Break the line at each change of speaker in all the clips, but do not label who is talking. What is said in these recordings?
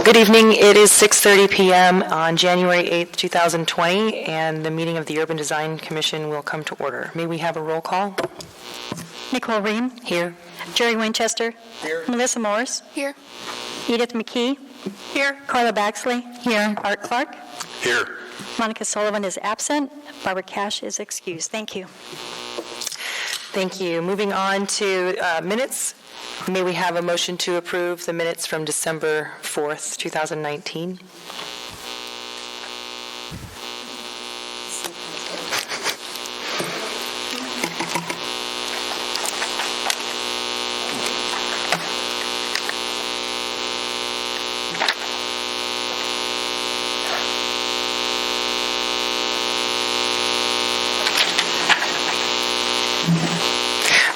Good evening. It is 6:30 p.m. on January 8th, 2020, and the meeting of the Urban Design Commission will come to order. May we have a roll call?
Nicole Ream.
Here.
Jerry Winchester.
Here.
Melissa Morris.
Here.
Edith McKee.
Here.
Carla Baxley. Here. Art Clark.
Here.
Monica Sullivan is absent. Barbara Cash is excused. Thank you.
Thank you. Moving on to minutes. May we have a motion to approve the minutes from December 4th, 2019?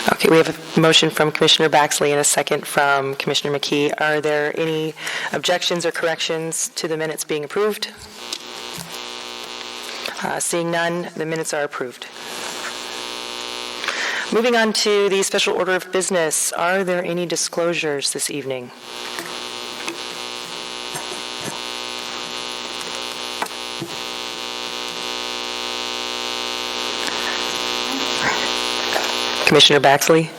Okay, we have a motion from Commissioner Baxley and a second from Commissioner McKee. Are there any objections or corrections to the minutes being approved? Seeing none, the minutes are approved. Moving on to the special order of business, are there any disclosures this evening? Commissioner Baxley?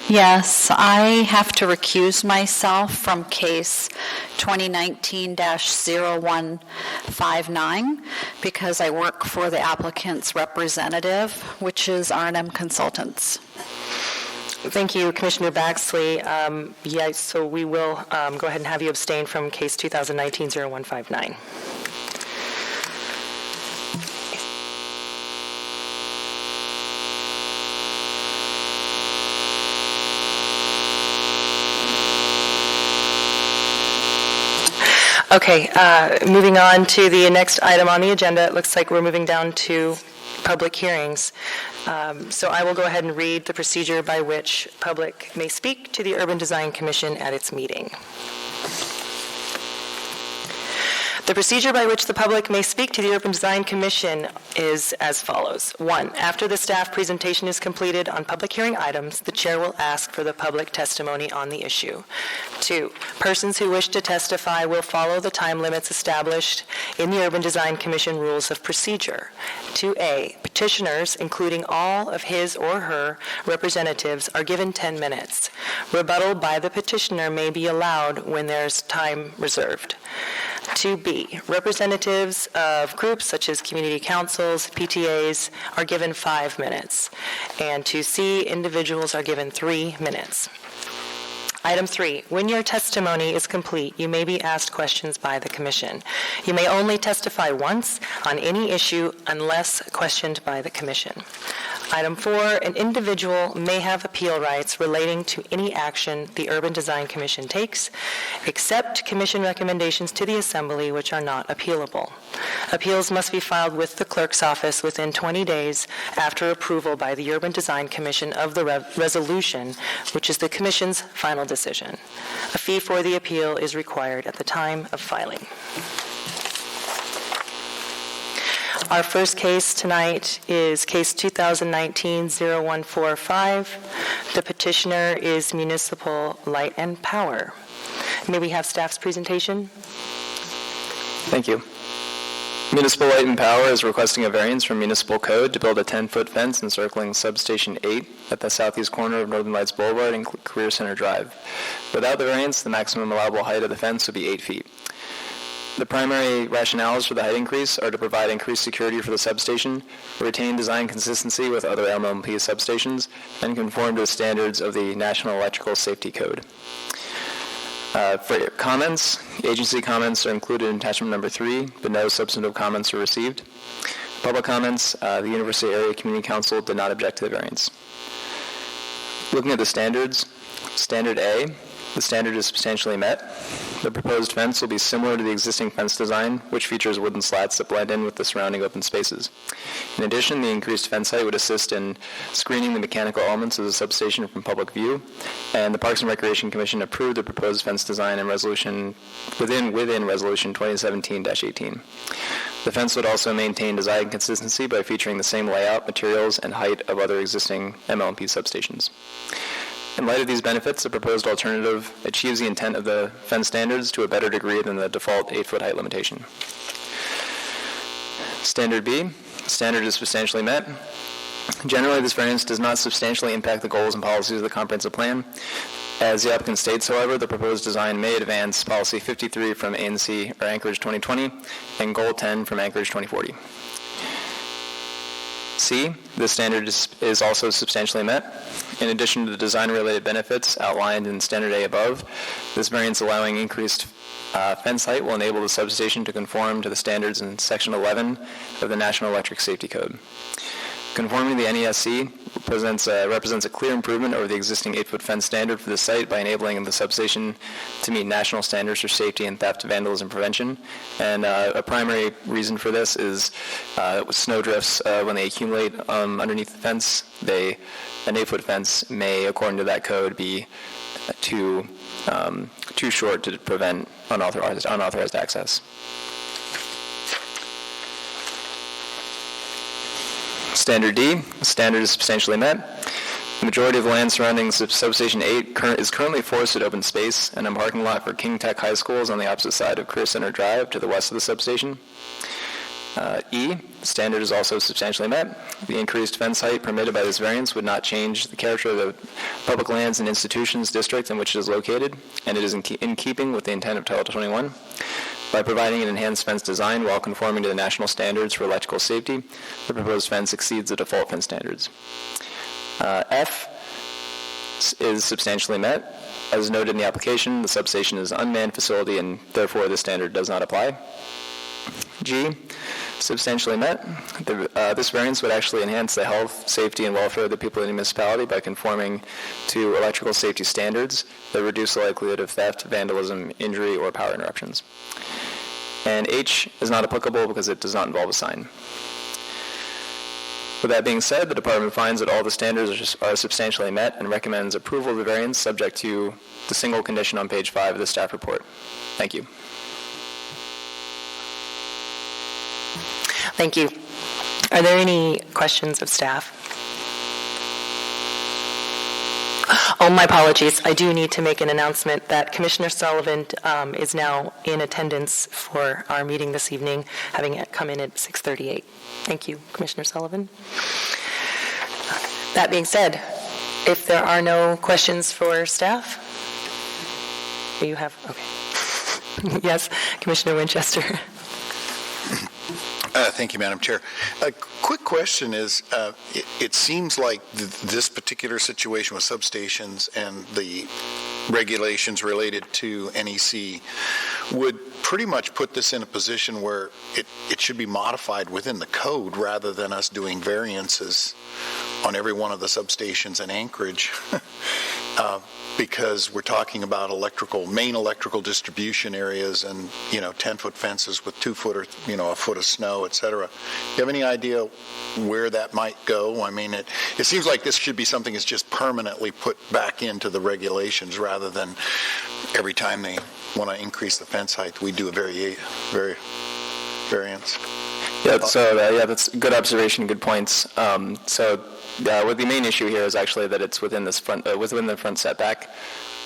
Yes, I have to recuse myself from case 2019-0159 because I work for the applicant's representative, which is R&M Consultants.
Thank you, Commissioner Baxley. Yes, so we will go ahead and have you abstain from case 2019-0159. Okay, moving on to the next item on the agenda. It looks like we're moving down to public hearings. So I will go ahead and read the procedure by which public may speak to the Urban Design Commission at its meeting. The procedure by which the public may speak to the Urban Design Commission is as follows. 1, after the staff presentation is completed on public hearing items, the chair will ask for the public testimony on the issue. 2, persons who wish to testify will follow the time limits established in the Urban Design Commission rules of procedure. 2A, petitioners, including all of his or her representatives, are given 10 minutes. Rebuttal by the petitioner may be allowed when there's time reserved. 2B, representatives of groups such as community councils, PTAs, are given 5 minutes. And 2C, individuals are given 3 minutes. Item 3, when your testimony is complete, you may be asked questions by the Commission. You may only testify once on any issue unless questioned by the Commission. Item 4, an individual may have appeal rights relating to any action the Urban Design Commission takes, except Commission recommendations to the Assembly which are not appealable. Appeals must be filed with the Clerk's Office within 20 days after approval by the Urban Design Commission of the resolution, which is the Commission's final decision. A fee for the appeal is required at the time of filing. Our first case tonight is case 2019-0145. The petitioner is Municipal Light and Power. May we have staff's presentation?
Thank you. Municipal Light and Power is requesting a variance from Municipal Code to build a 10-foot fence encircling Substation 8 at the southeast corner of Northern Lights Boulevard and Career Center Drive. Without the variance, the maximum allowable height of the fence would be 8 feet. The primary rationales for the height increase are to provide increased security for the substation, retain design consistency with other LMP substations, and conform to the standards of the National Electrical Safety Code. For comments, agency comments are included in attachment number 3, but no substantive comments are received. Public comments, the University Area Community Council did not object to the variance. Looking at the standards, Standard A, the standard is substantially met. The proposed fence will be similar to the existing fence design, which features wooden slats that blend in with the surrounding open spaces. In addition, the increased fence height would assist in screening the mechanical elements of the substation from public view, and the Parks and Recreation Commission approved the proposed fence design and resolution within Resolution 2017-18. The fence would also maintain design consistency by featuring the same layout, materials, and height of other existing MLMP substations. In light of these benefits, the proposed alternative achieves the intent of the fence standards to a better degree than the default 8-foot height limitation. Standard B, standard is substantially met. Generally, this variance does not substantially impact the goals and policies of the comprehensive plan. As the applicant states, however, the proposed design may advance Policy 53 from ANC or Anchorage 2020 and Goal 10 from Anchorage 2040. C, this standard is also substantially met. In addition to the design-related benefits outlined in Standard A above, this variance allowing increased fence height will enable the substation to conform to the standards in Section 11 of the National Electric Safety Code. Conforming to the NESC represents a clear improvement over the existing 8-foot fence standard for the site by enabling the substation to meet national standards for safety and theft, vandalism prevention. And a primary reason for this is with snow drifts, when they accumulate underneath the fence, an 8-foot fence may, according to that code, be too short to prevent unauthorized access. Standard D, standard is substantially met. The majority of the land surrounding Substation 8 is currently forested open space and a parking lot for King Tech High School is on the opposite side of Career Center Drive to the west of the substation. E, standard is also substantially met. The increased fence height permitted by this variance would not change the character of the public lands and institutions district in which it is located, and it is in keeping with the intent of Title 21. By providing an enhanced fence design while conforming to the national standards for electrical safety, the proposed fence exceeds the default fence standards. F is substantially met. As noted in the application, the substation is an unmanned facility and therefore the standard does not apply. G, substantially met. This variance would actually enhance the health, safety, and welfare of the people in the municipality by conforming to electrical safety standards that reduce the likelihood of theft, vandalism, injury, or power interruptions. And H is not applicable because it does not involve a sign. With that being said, the department finds that all the standards are substantially met and recommends approval of the variance subject to the single condition on page 5 of the staff report. Thank you.
Thank you. Are there any questions of staff? Oh, my apologies. I do need to make an announcement that Commissioner Sullivan is now in attendance for our meeting this evening, having come in at 6:38. Thank you, Commissioner Sullivan. That being said, if there are no questions for staff, you have, okay. Yes, Commissioner Winchester.
Thank you, Madam Chair. A quick question is, it seems like this particular situation with substations and the regulations related to NEC would pretty much put this in a position where it should be modified within the code rather than us doing variances on every one of the substations in Anchorage. Because we're talking about main electrical distribution areas and, 10-foot fences with 2 foot or, a foot of snow, et cetera. Do you have any idea where that might go? I mean, it seems like this should be something that's just permanently put back into the regulations rather than every time they want to increase the fence height, we do a variance.
Yeah, that's a good observation, good points. What the main issue here is actually that it's within the front setback,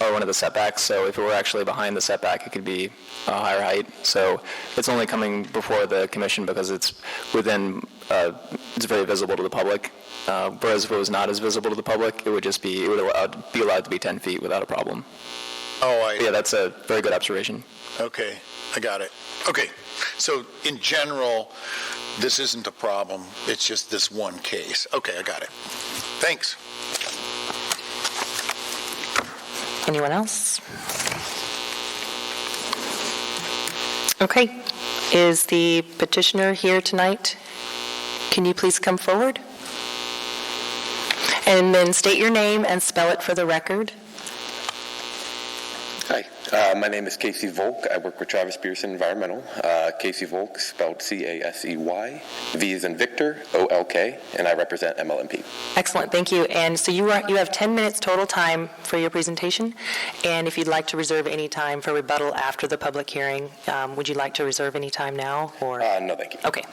or one of the setbacks. So if it were actually behind the setback, it could be a higher height. So it's only coming before the commission because it's within. It's very visible to the public. Whereas if it was not as visible to the public, it would be allowed to be 10 feet without a problem. Yeah, that's a very good observation.
Okay, I got it. Okay, so in general, this isn't a problem. It's just this one case. Okay, I got it. Thanks.
Anyone else? Okay. Is the petitioner here tonight? Can you please come forward? And then state your name and spell it for the record.
Hi, my name is Casey Volk. I work with Travis Pearson Environmental. Casey Volk, spelled Casey. V is in Victor, OLK, and I represent MLMP.
Excellent, thank you. And so you have 10 minutes total time for your presentation, and if you'd like to reserve any time for rebuttal after the public hearing, would you like to reserve any time now? Or
No, thank you.
Okay.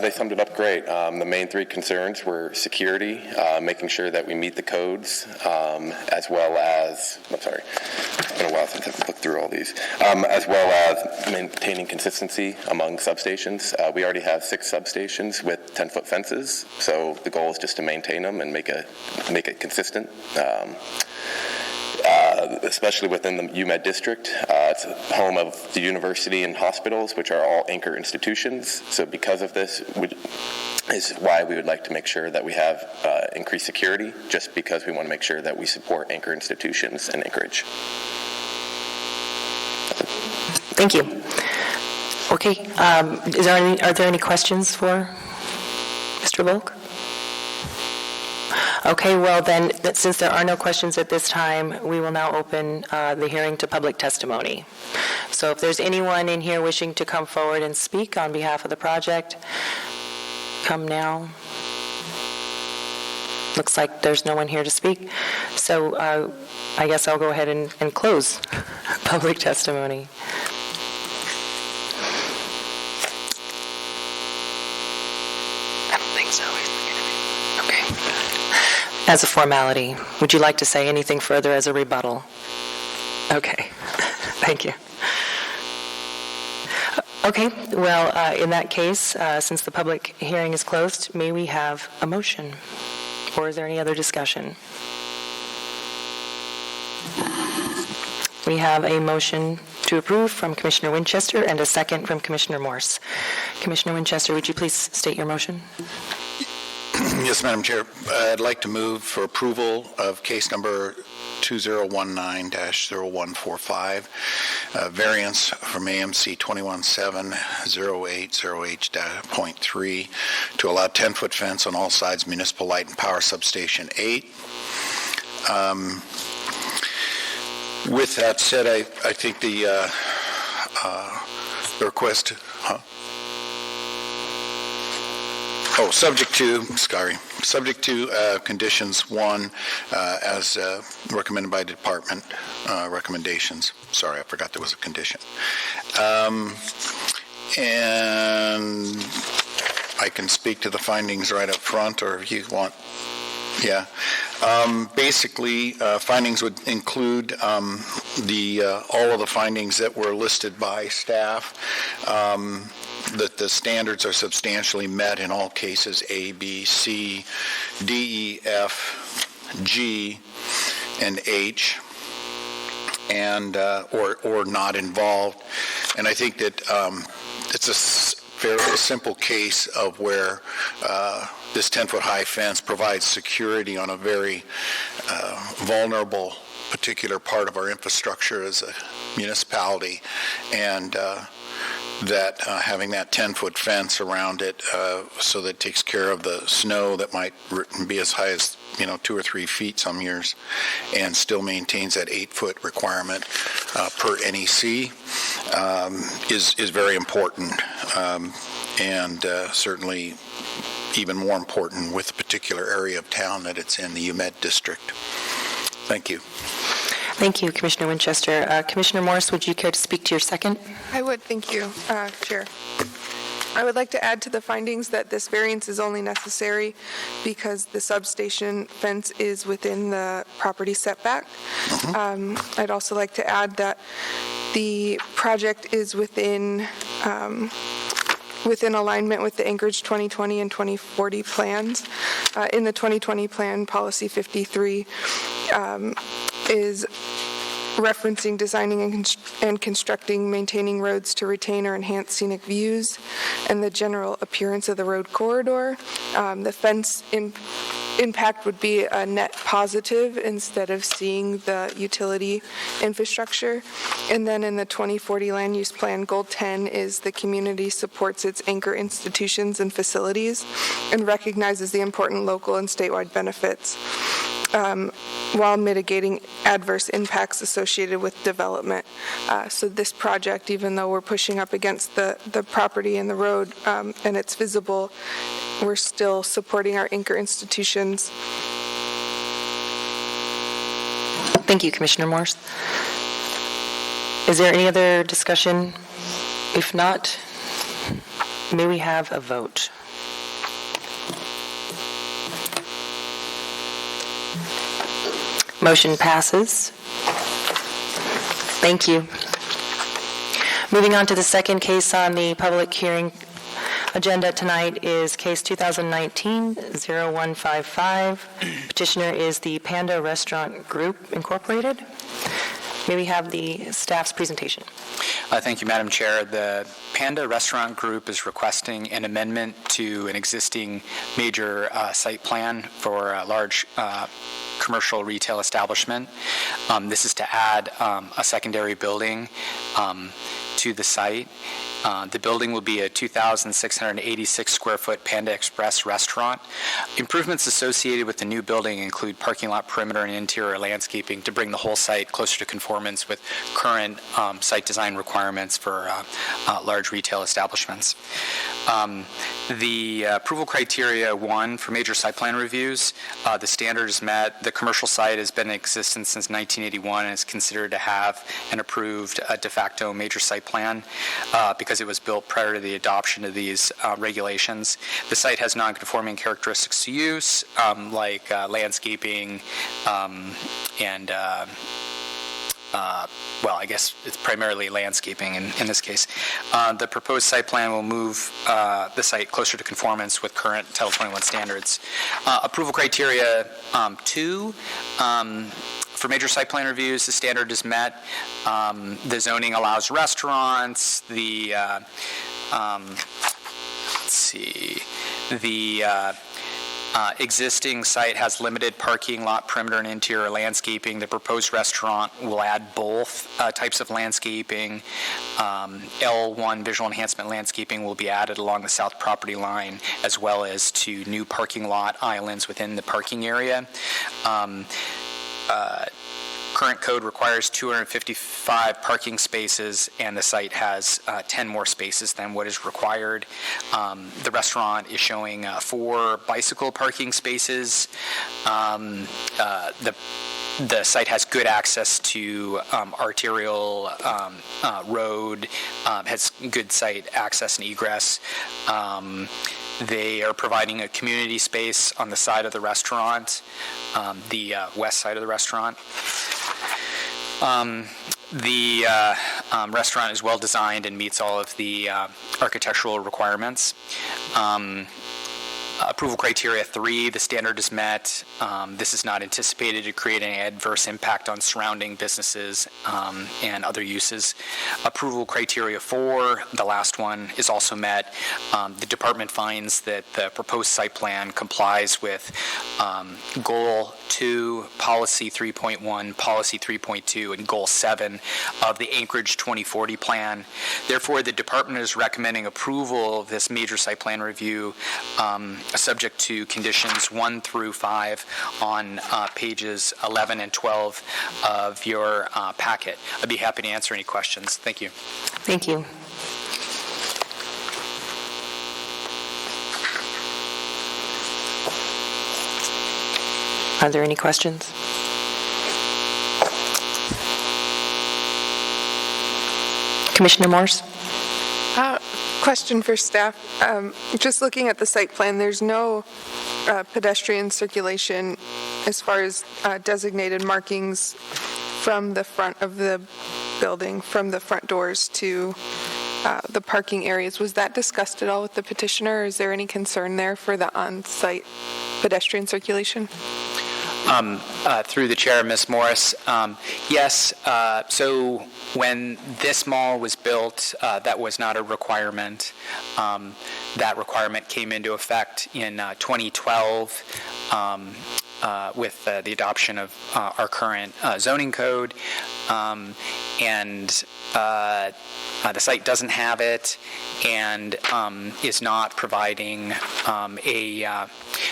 They summed it up great. The main three concerns were security, making sure that we meet the codes, as well as, it's been a while since I've looked through all these, as well as maintaining consistency among substations. We already have 6 substations with 10-foot fences, so the goal is just to maintain them and make it consistent. Especially within the UMed district. It's home of the university and hospitals, which are all anchor institutions. So because of this is why we would like to make sure that we have increased security, just because we want to make sure that we support anchor institutions in Anchorage.
Thank you. Okay, are there any questions for Mr. Volk? Okay, well then, since there are no questions at this time, we will now open the hearing to public testimony. So if there's anyone in here wishing to come forward and speak on behalf of the project, come now. Looks like there's no one here to speak. So I guess I'll go ahead and close public testimony. I don't think so. Okay. As a formality, would you like to say anything further as a rebuttal? Okay, thank you. Okay, well, in that case, since the public hearing is closed, may we have a motion? Or is there any other discussion? We have a motion to approve from Commissioner Winchester and a second from Commissioner Morse. Commissioner Winchester, would you please state your motion?
Yes, Madam Chair. I'd like to move for approval of case number 2019-0145, variance from AMC 2170808.3 to allow 10-foot fence on all sides municipal light and power substation 8. With that said, I think the request... subject to conditions 1 as recommended by department recommendations. Sorry, I forgot there was a condition. And I can speak to the findings right up front, or if you want. Yeah. Basically, findings would include all of the findings that were listed by staff. That the standards are substantially met in all cases A, B, C, D, E, F, G, and H, and or not involved. And I think that it's a fairly simple case of where this 10-foot high fence provides security on a very vulnerable particular part of our infrastructure as a municipality, and that having that 10-foot fence around it so that it takes care of the snow that might be as high as 2 or 3 feet some years, and still maintains that 8-foot requirement per NEC is very important, and certainly even more important with the particular area of town that it's in, the UMed district. Thank you.
Thank you, Commissioner Winchester. Commissioner Morse, would you care to speak to your second?
I would, thank you, Chair. I would like to add to the findings that this variance is only necessary because the substation fence is within the property setback. I'd also like to add that the project is within alignment with the Anchorage 2020 and 2040 plans. In the 2020 plan, policy 53 is referencing designing and constructing, maintaining roads to retain or enhance scenic views and the general appearance of the road corridor. The fence impact would be a net positive instead of seeing the utility infrastructure. And then in the 2040 land use plan, goal 10 is the community supports its anchor institutions and facilities and recognizes the important local and statewide benefits. while mitigating adverse impacts associated with development. So this project, even though we're pushing up against the property and the road and it's visible, we're still supporting our anchor institutions.
Thank you, Commissioner Morse. Is there any other discussion? If not, may we have a vote? Motion passes. Thank you. Moving on to the second case on the public hearing agenda tonight is case 2019-0155. Petitioner is the Panda Restaurant Group Incorporated. May we have the staff's presentation?
Thank you, Madam Chair. The Panda Restaurant Group is requesting an amendment to an existing major site plan for a large commercial retail establishment. This is to add a secondary building to the site. The building will be a 2,686 square foot Panda Express restaurant. Improvements associated with the new building include parking lot perimeter and interior landscaping to bring the whole site closer to conformance with current site design requirements for large retail establishments. The approval criteria, 1, for major site plan reviews, the standard is met. The commercial site has been in existence since 1981 and is considered to have an approved de facto major site plan because it was built prior to the adoption of these regulations. The site has non-conforming characteristics to use, like landscaping and well, I guess it's primarily landscaping in this case. The proposed site plan will move the site closer to conformance with current Title 21 standards. Approval criteria 2, for major site plan reviews, the standard is met. The zoning allows restaurants. The existing site has limited parking lot, perimeter, and interior landscaping. The proposed restaurant will add both types of landscaping. L1 visual enhancement landscaping will be added along the south property line, as well as to new parking lot islands within the parking area. Current code requires 255 parking spaces, and the site has 10 more spaces than what is required. The restaurant is showing 4 bicycle parking spaces. The site has good access to arterial road, has good site access and egress. They are providing a community space on the side of the restaurant, the west side of the restaurant. The restaurant is well designed and meets all of the architectural requirements. Approval criteria 3, the standard is met. This is not anticipated to create any adverse impact on surrounding businesses and other uses. Approval criteria 4, the last one, is also met. The department finds that the proposed site plan complies with Goal 2, Policy 3.1, Policy 3.2, and Goal 7 of the Anchorage 2040 plan. Therefore, the department is recommending approval of this major site plan review subject to conditions 1 through 5 on pages 11 and 12 of your packet. I'd be happy to answer any questions. Thank you.
Thank you. Are there any questions? Commissioner Morse?
Question for staff. Just looking at the site plan, there's no pedestrian circulation as far as designated markings from the front of the building, from the front doors to the parking areas. Was that discussed at all with the petitioner? Or is there any concern there for the on-site pedestrian circulation?
Through the chair, Ms. Morris, yes. So when this mall was built, that was not a requirement. That requirement came into effect in 2012 the adoption of our current zoning code, and the site doesn't have it and is not providing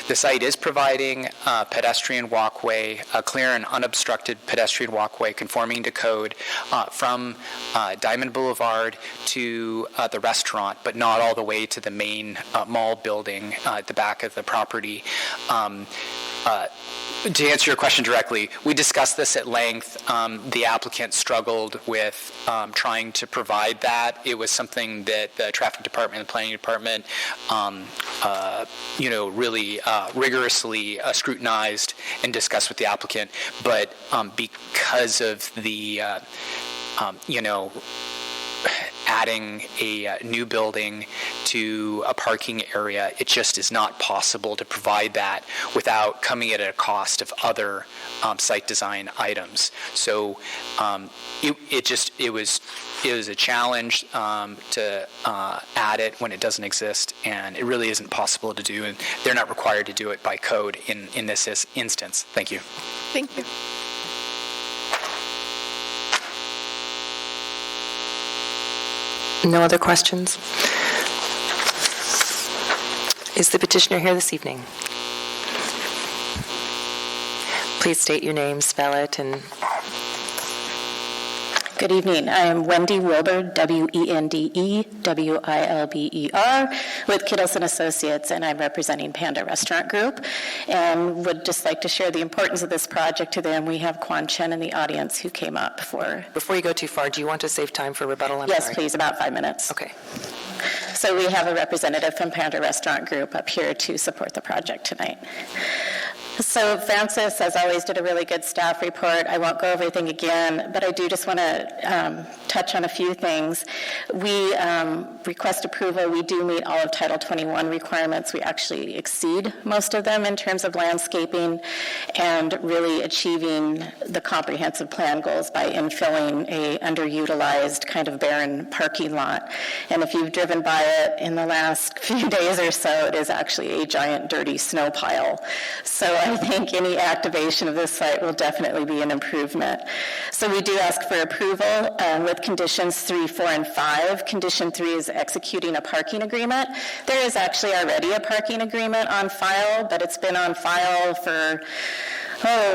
the site is providing a pedestrian walkway, a clear and unobstructed pedestrian walkway conforming to code from Diamond Boulevard to the restaurant, but not all the way to the main mall building at the back of the property. To answer your question directly, we discussed this at length. The applicant struggled with trying to provide that. It was something that the traffic department and the planning department, really rigorously scrutinized and discussed with the applicant. But because of the, adding a new building to a parking area, it just is not possible to provide that without coming at a cost of other site design items. So it was a challenge to add it when it doesn't exist, and it really isn't possible to do, and they're not required to do it by code in this instance. Thank you.
Thank you.
No other questions? Is the petitioner here this evening? Please state your name, spell it, and...
Good evening. I am Wendy Wilber, W-E-N-D-E-W-I-L-B-E-R, with Kittleson Associates, and I'm representing Panda Restaurant Group, and would just like to share the importance of this project to them. We have Quan Chen in the audience who came up for...
Before you go too far, do you want to save time for rebuttal?
Yes, sorry. Please, about 5 minutes.
Okay.
So we have a representative from Panda Restaurant Group up here to support the project tonight. So Francis, as always, did a really good staff report. I won't go over everything again, but I do just want to touch on a few things. We request approval. We do meet all of Title 21 requirements. We actually exceed most of them in terms of landscaping and really achieving the comprehensive plan goals by infilling a underutilized kind of barren parking lot. And if you've driven by it in the last few days or so, it is actually a giant dirty snow pile. So I think any activation of this site will definitely be an improvement. So we do ask for approval with conditions 3, 4, and 5. Condition 3 is executing a parking agreement. There is actually already a parking agreement on file, but it's been on file for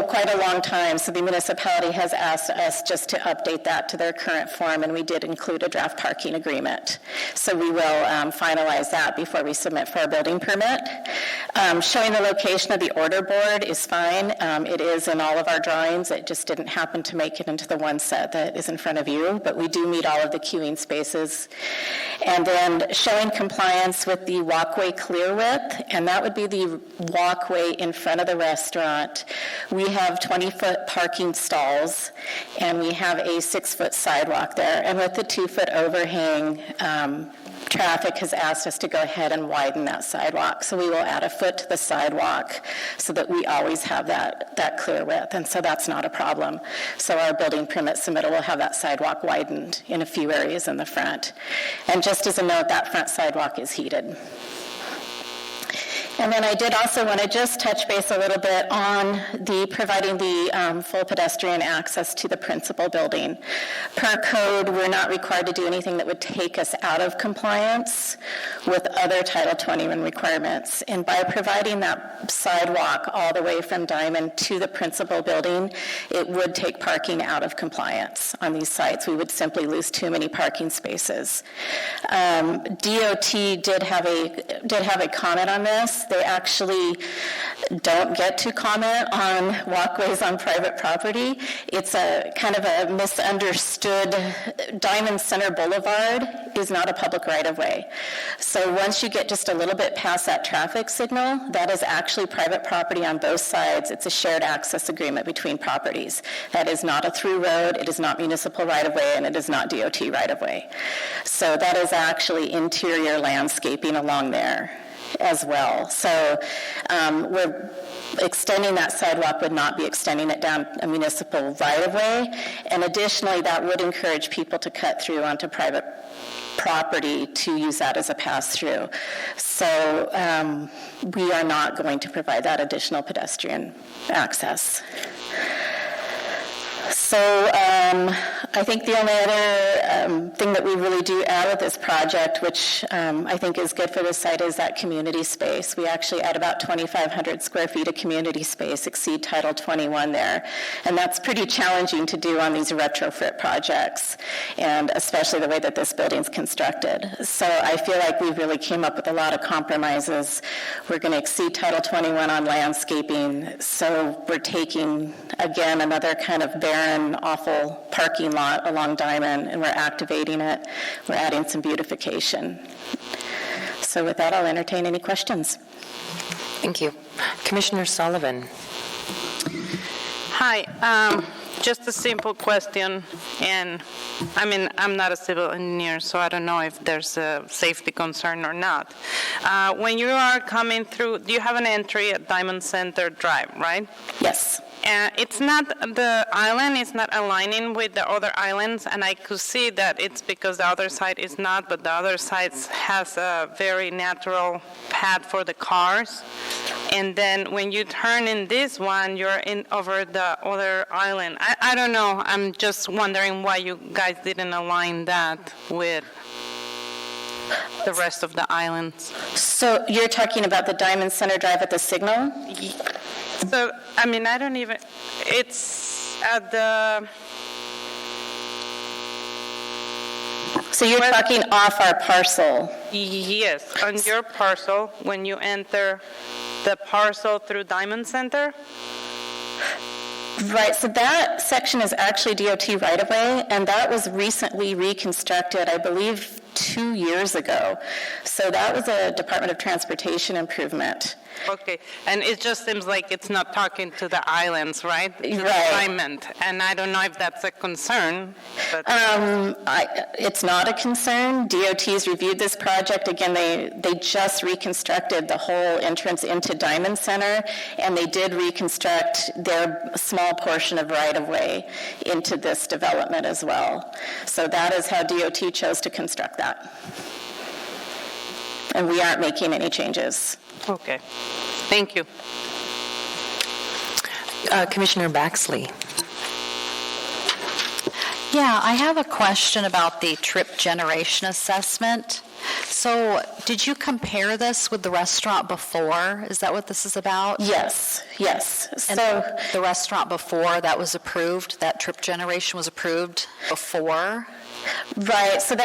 quite a long time. So the municipality has asked us just to update that to their current form, and we did include a draft parking agreement. So we will finalize that before we submit for our building permit. Showing the location of the order board is fine. It is in all of our drawings. It just didn't happen to make it into the one set that is in front of you, but we do meet all of the queuing spaces. And then showing compliance with the walkway clear width, and that would be the walkway in front of the restaurant. We have 20-foot parking stalls, and we have a 6-foot sidewalk there. And with the 2-foot overhang, traffic has asked us to go ahead and widen that sidewalk. So we will add a foot to the sidewalk so that we always have that clear width, and so that's not a problem. So our building permit submittal will have that sidewalk widened in a few areas in the front. And just as a note, that front sidewalk is heated. And then I did also want to just touch base a little bit on providing the full pedestrian access to the principal building. Per code, we're not required to do anything that would take us out of compliance with other Title 21 requirements. And by providing that sidewalk all the way from Diamond to the principal building, it would take parking out of compliance on these sites. We would simply lose too many parking spaces. DOT did have a comment on this. They actually don't get to comment on walkways on private property. It's a kind of a misunderstood. Diamond Center Boulevard is not a public right-of-way. So once you get just a little bit past that traffic signal, that is actually private property on both sides. It's a shared access agreement between properties. That is not a through road, it is not municipal right-of-way, and it is not DOT right-of-way. So that is actually interior landscaping along there as well. So we're extending that sidewalk would not be extending it down a municipal right-of-way, and additionally, that would encourage people to cut through onto private property to use that as a pass-through. So we are not going to provide that additional pedestrian access. So I think the only other thing that we really do add with this project, which I think is good for this site, is that community space. We actually add about 2,500 square feet of community space, exceed Title 21 there. And that's pretty challenging to do on these retrofit projects, and especially the way that this building's constructed. So I feel like we really came up with a lot of compromises. We're going to exceed Title 21 on landscaping, so we're taking, again, another kind of barren, awful parking lot along Diamond, and we're activating it. We're adding some beautification. So with that, I'll entertain any questions.
Thank you. Commissioner Sullivan.
Hi, just a simple question, and I mean, I'm not a civil engineer, so I don't know if there's a safety concern or not. When you are coming through, do you have an entry at Diamond Center Drive, right?
Yes.
It's not, the island is not aligning with the other islands, and I could see that it's because the other side is not, but the other side has a very natural path for the cars. And then when you turn in this one, you're in over the other island. I don't know. I'm just wondering why you guys didn't align that with the rest of the islands.
So you're talking about the Diamond Center Drive at the signal?
So, I mean, I don't even, it's at the...
So you're talking off our parcel?
Yes, on your parcel, when you enter the parcel through Diamond Center?
Right, so that section is actually DOT right-of-way, and that was recently reconstructed, I believe, 2 years ago. So that was a Department of Transportation improvement.
Okay, and it just seems like it's not talking to the islands, right? To the
Right.
alignment, and I don't know if that's a concern, but...
It's not a concern. DOT's reviewed this project. Again, they just reconstructed the whole entrance into Diamond Center, and they did reconstruct their small portion of right-of-way into this development as well. So that is how DOT chose to construct that. And we aren't making any changes.
Okay, thank you.
Commissioner Baxley.
Yeah, I have a question about the trip generation assessment. So did you compare this with the restaurant before? Is that what this is about?
Yes.
And
So
the restaurant before that was approved, that trip generation was approved before?
Right, so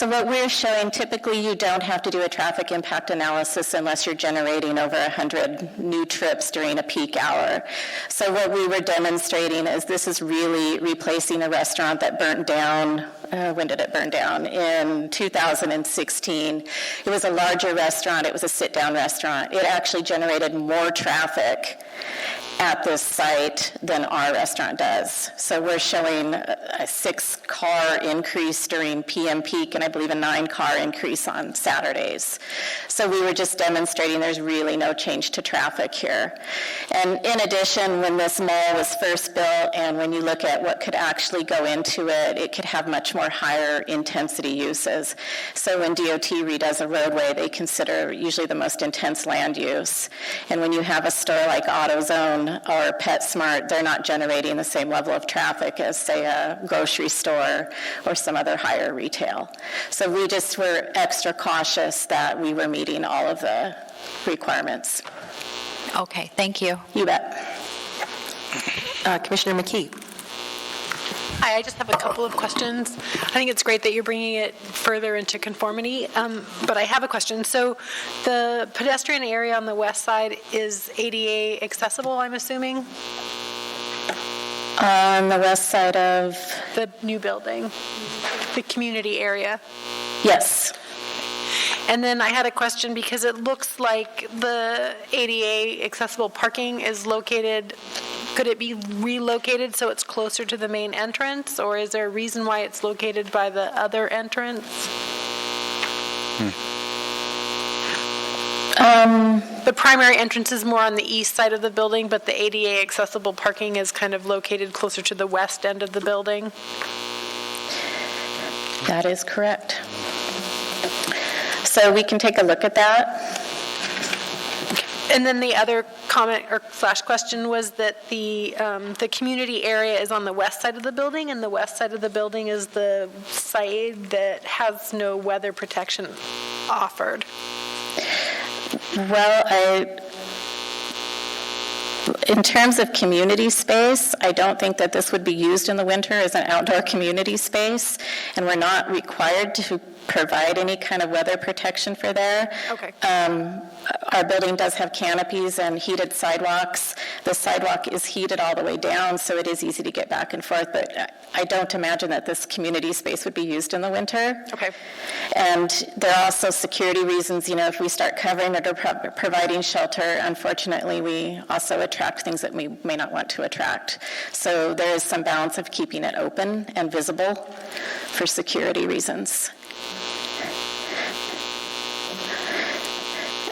what we're showing, typically you don't have to do a traffic impact analysis unless you're generating over 100 new trips during a peak hour. So what we were demonstrating is this is really replacing a restaurant that burnt down. When did it burn down? In 2016. It was a larger restaurant. It was a sit-down restaurant. It actually generated more traffic at this site than our restaurant does. So we're showing a 6-car increase during PM peak, and I believe a 9-car increase on Saturdays. So we were just demonstrating there's really no change to traffic here. And in addition, when this mall was first built, and when you look at what could actually go into it, it could have much more higher intensity uses. So when DOT redoes a roadway, they consider usually the most intense land use. And when you have a store like AutoZone or PetSmart, they're not generating the same level of traffic as, say, a grocery store or some other higher retail. So we just were extra cautious that we were meeting all of the requirements.
Okay, thank you.
You bet.
Commissioner McKee.
Hi, I just have a couple of questions. I think it's great that you're bringing it further into conformity, but I have a question. So the pedestrian area on the west side is ADA accessible, I'm assuming?
On the west side of?
The new building, the community area.
Yes.
And then I had a question because it looks like the ADA accessible parking is located, could it be relocated so it's closer to the main entrance, or is there a reason why it's located by the other entrance? the primary entrance is more on the east side of the building, but the ADA accessible parking is kind of located closer to the west end of the building?
That is correct. So we can take a look at that.
And then the other comment or / question was that the community area is on the west side of the building, and the west side of the building is the side that has no weather protection offered.
Well, in terms of community space, I don't think that this would be used in the winter as an outdoor community space, and we're not required to provide any kind of weather protection for there.
Okay.
Our building does have canopies and heated sidewalks. The sidewalk is heated all the way down, so it is easy to get back and forth, but I don't imagine that this community space would be used in the winter.
Okay.
And there are also security reasons, if we start covering it or providing shelter, unfortunately, we also attract things that we may not want to attract. So there is some balance of keeping it open and visible for security reasons.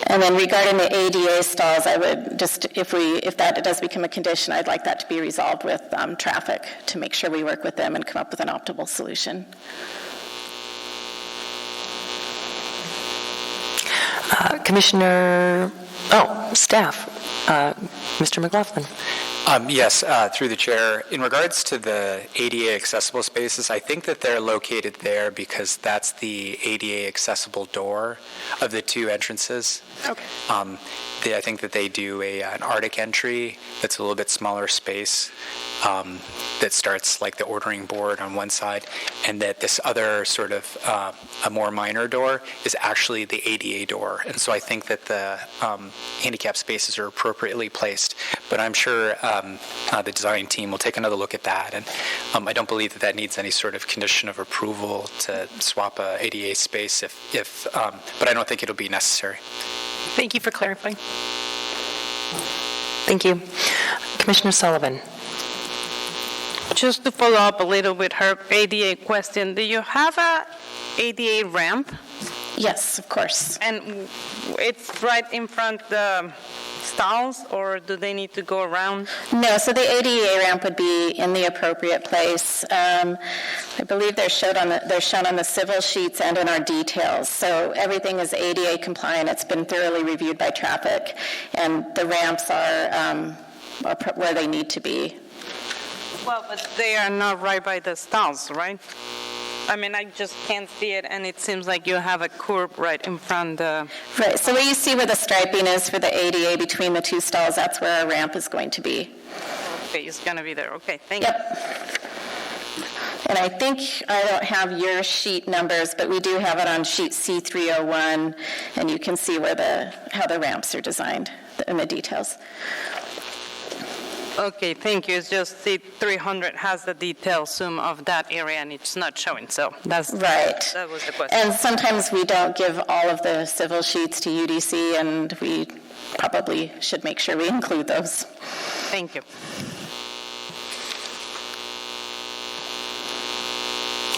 And then regarding the ADA stalls, I would just, if that does become a condition, I'd like that to be resolved with traffic to make sure we work with them and come up with an optimal solution.
Staff. Mr. McLaughlin.
Yes, through the chair. In regards to the ADA accessible spaces, I think that they're located there because that's the ADA accessible door of the two entrances.
Okay.
I think that they do an Arctic entry that's a little bit smaller space that starts like the ordering board on one side, and that this other sort of a more minor door is actually the ADA door. And so I think that the handicap spaces are appropriately placed, but I'm sure the design team will take another look at that. And I don't believe that needs any sort of condition of approval to swap a ADA space but I don't think it'll be necessary.
Thank you for clarifying.
Thank you. Commissioner Sullivan.
Just to follow up a little with her ADA question, do you have a ADA ramp?
Yes, of course.
And it's right in front the stalls, or do they need to go around?
No, so the ADA ramp would be in the appropriate place. I believe they're shown on the civil sheets and in our details. So everything is ADA compliant. It's been thoroughly reviewed by traffic, and the ramps are where they need to be.
Well, but they are not right by the stalls, right? I mean, I just can't see it, and it seems like you have a curb right in front.
Right, so where you see where the striping is for the ADA between the two stalls, that's where our ramp is going to be.
Okay, it's going to be there. Okay, thank you.
Yep. And I think I don't have your sheet numbers, but we do have it on sheet C301, and you can see where how the ramps are designed in the details.
Okay, thank you. It's just C300 has the detail zoom of that area, and it's not showing, so that's
right.
That was the question.
And sometimes we don't give all of the civil sheets to UDC, and we probably should make sure we include those.
Thank you.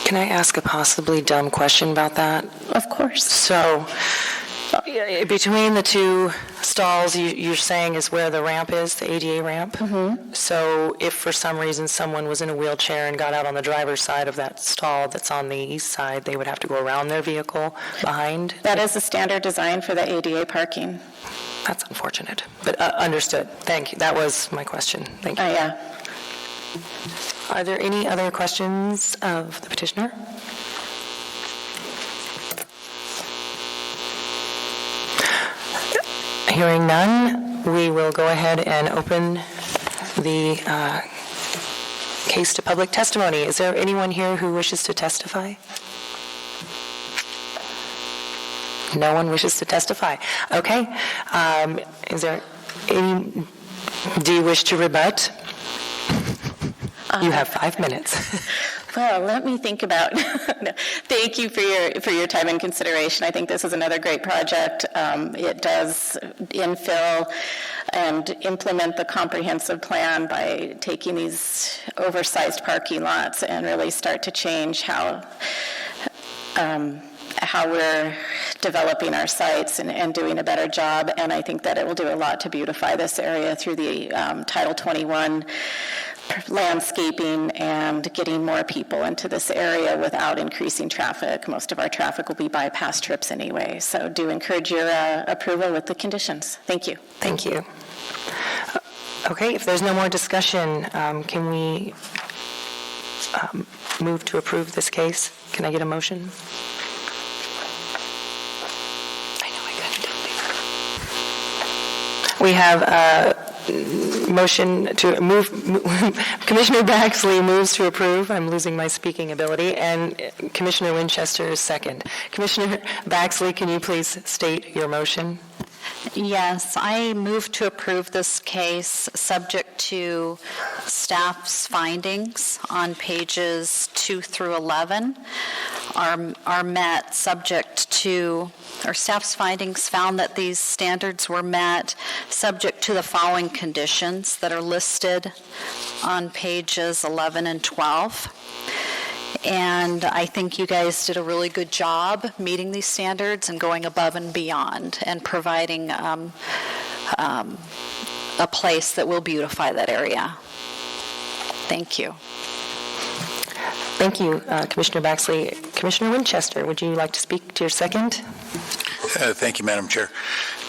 Can I ask a possibly dumb question about that?
Of course.
So, between the two stalls, you're saying is where the ramp is, the ADA ramp? Mm-hmm. So if for some reason someone was in a wheelchair and got out on the driver's side of that stall that's on the east side, they would have to go around their vehicle behind?
That is the standard design for the ADA parking.
That's unfortunate, but understood. Thank you. That was my question. Thank you.
Yeah.
Are there any other questions of the petitioner? Hearing none, we will go ahead and open the case to public testimony. Is there anyone here who wishes to testify? No one wishes to testify. Okay. Is there any? Do you wish to rebut? You have 5 minutes.
Well, let me think about. No, thank you for your time and consideration. I think this is another great project. It does infill and implement the comprehensive plan by taking these oversized parking lots and really start to change how we're developing our sites and doing a better job. And I think that it will do a lot to beautify this area through the Title 21 landscaping and getting more people into this area without increasing traffic. Most of our traffic will be bypass trips anyway. So do encourage your approval with the conditions. Thank you.
Thank you. Okay, if there's no more discussion, can we move to approve this case? Can I get a motion? We have a motion to move. Commissioner Baxley moves to approve. I'm losing my speaking ability. And Commissioner Winchester is second. Commissioner Baxley, can you please state your motion?
Yes, I move to approve this case subject to staff's findings on pages 2 through 11 are met subject to, or staff's findings found that these standards were met subject to the following conditions that are listed on pages 11 and 12. And I think you guys did a really good job meeting these standards and going above and beyond and providing a place that will beautify that area. Thank you.
Thank you, Commissioner Baxley. Commissioner Winchester, would you like to speak to your second?
Thank you, Madam Chair.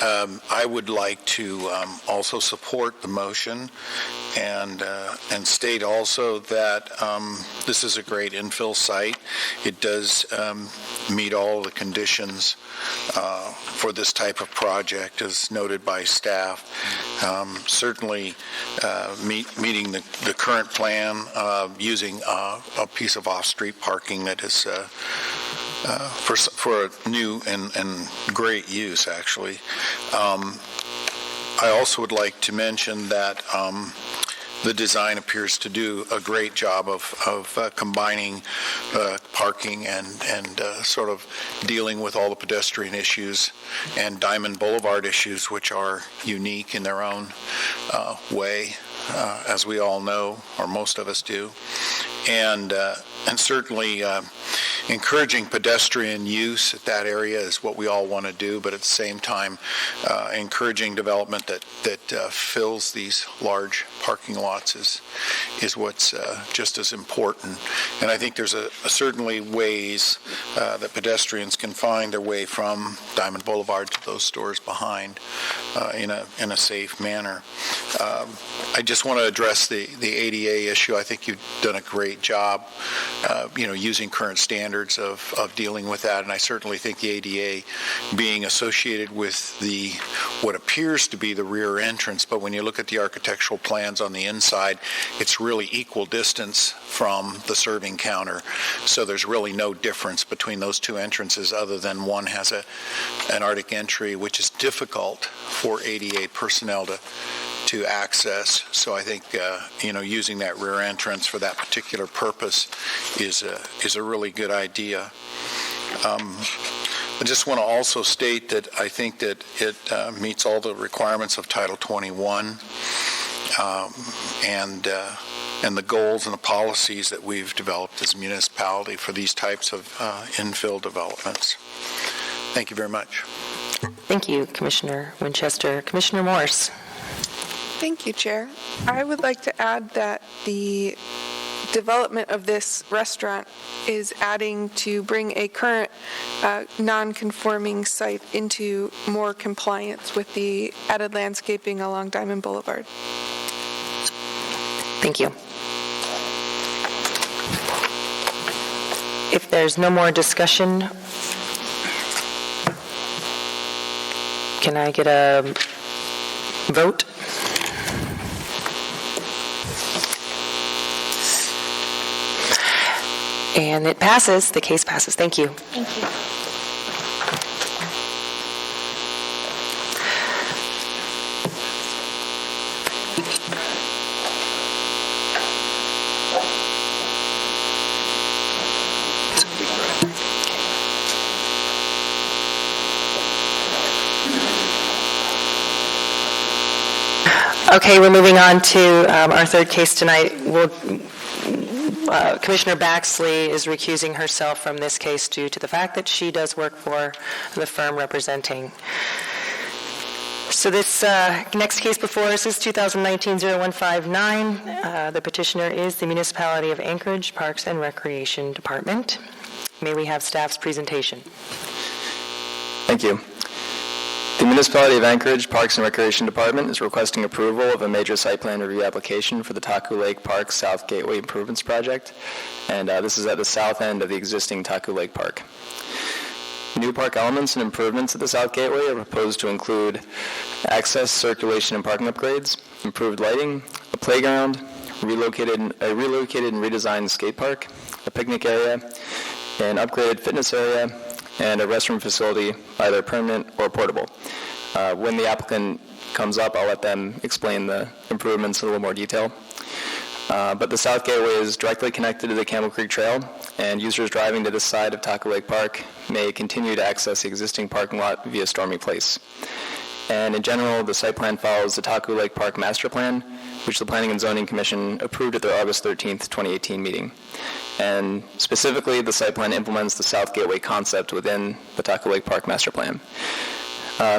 I would like to also support the motion and state also that this is a great infill site. It does meet all the conditions for this type of project, as noted by staff. Certainly meeting the current plan, using a piece of off-street parking that is for a new and great use, actually. I also would like to mention that the design appears to do a great job of combining parking and sort of dealing with all the pedestrian issues and Diamond Boulevard issues, which are unique in their own way, as we all know, or most of us do. And certainly encouraging pedestrian use at that area is what we all want to do, but at the same time encouraging development that fills these large parking lots is what's just as important. And I think there's certainly ways that pedestrians can find their way from Diamond Boulevard to those stores behind in a safe manner. I just want to address the ADA issue. I think you've done a great job, using current standards of dealing with that, and I certainly think the ADA being associated with what appears to be the rear entrance, but when you look at the architectural plans on the inside, it's really equal distance from the serving counter, so there's really no difference between those two entrances other than one has an Arctic entry, which is difficult for ADA personnel to access. So I think using that rear entrance for that particular purpose is a really good idea. I just want to also state that I think that it meets all the requirements of Title 21 and the goals and the policies that we've developed as a municipality for these types of infill developments. Thank you very much.
Thank you, Commissioner Winchester. Commissioner Morse.
Thank you, Chair. I would like to add that the development of this restaurant is adding to bring a current non-conforming site into more compliance with the added landscaping along Diamond Boulevard.
Thank you. If there's no more discussion, can I get a vote? And it passes. The case passes. Thank you.
Thank you.
Okay, we're moving on to our third case tonight. Commissioner Baxley is recusing herself from this case due to the fact that she does work for the firm representing. So this next case before us is 2019-0159. The petitioner is the Municipality of Anchorage Parks and Recreation Department. May we have staff's presentation?
Thank you. The Municipality of Anchorage Parks and Recreation Department is requesting approval of a major site plan review application for the Taku Lake Park South Gateway Improvements Project, and this is at the south end of the existing Taku Lake Park. New park elements and improvements at the South Gateway are proposed to include access, circulation, and parking upgrades, improved lighting, a playground, a relocated and redesigned skate park, a picnic area, an upgraded fitness area, and a restroom facility, either permanent or portable. When the applicant comes up, I'll let them explain the improvements in a little more detail. But the South Gateway is directly connected to the Camel Creek Trail, and users driving to this side of Taku Lake Park may continue to access the existing parking lot via Stormy Place. And in general, the site plan follows the Taku Lake Park Master Plan, which the Planning and Zoning Commission approved at their August 13th, 2018 meeting. And specifically, the site plan implements the South Gateway concept within the Taku Lake Park Master Plan.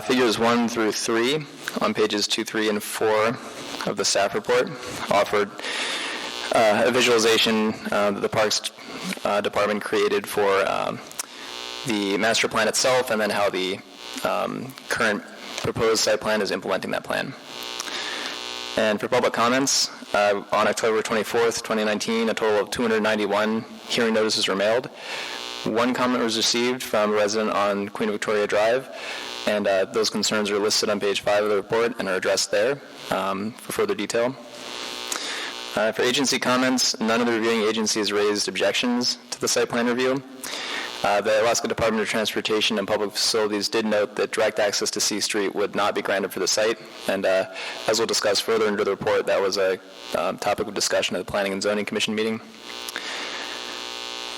Figures 1 through 3 on pages 2, 3, and 4 of the staff report offered a visualization that the Parks Department created for the master plan itself, and then how the current proposed site plan is implementing that plan. And for public comments, on October 24th, 2019, a total of 291 hearing notices were mailed. One comment was received from a resident on Queen Victoria Drive, and those concerns are listed on page 5 of the report and are addressed there for further detail. For agency comments, none of the reviewing agencies raised objections to the site plan review. The Alaska Department of Transportation and Public Facilities did note that direct access to C Street would not be granted for the site, and as we'll discuss further into the report, that was a topic of discussion at the Planning and Zoning Commission meeting.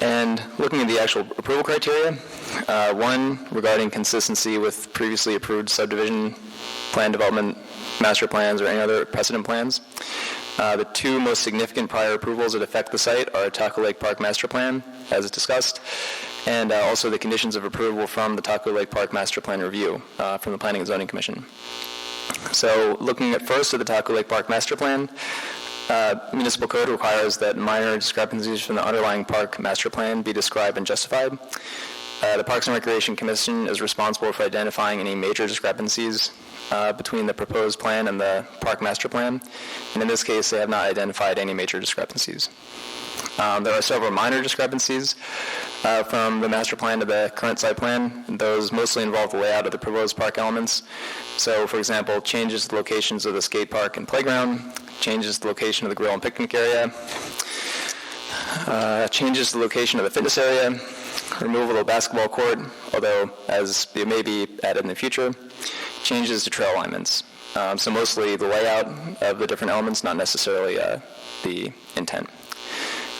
And looking at the actual approval criteria, one, regarding consistency with previously approved subdivision plan development, master plans, or any other precedent plans. The two most significant prior approvals that affect the site are Taku Lake Park Master Plan, as discussed, and also the conditions of approval from the Taku Lake Park Master Plan review from the Planning and Zoning Commission. So looking at first at the Taku Lake Park Master Plan, municipal code requires that minor discrepancies from the underlying park master plan be described and justified. The Parks and Recreation Commission is responsible for identifying any major discrepancies between the proposed plan and the park master plan, and in this case, they have not identified any major discrepancies. There are several minor discrepancies from the master plan to the current site plan. Those mostly involve the layout of the proposed park elements. So, for example, changes to the locations of the skate park and playground, changes to the location of the grill and picnic area, changes to the location of the fitness area, removal of the basketball court, although as it may be added in the future, changes to trail alignments. So mostly the layout of the different elements, not necessarily the intent.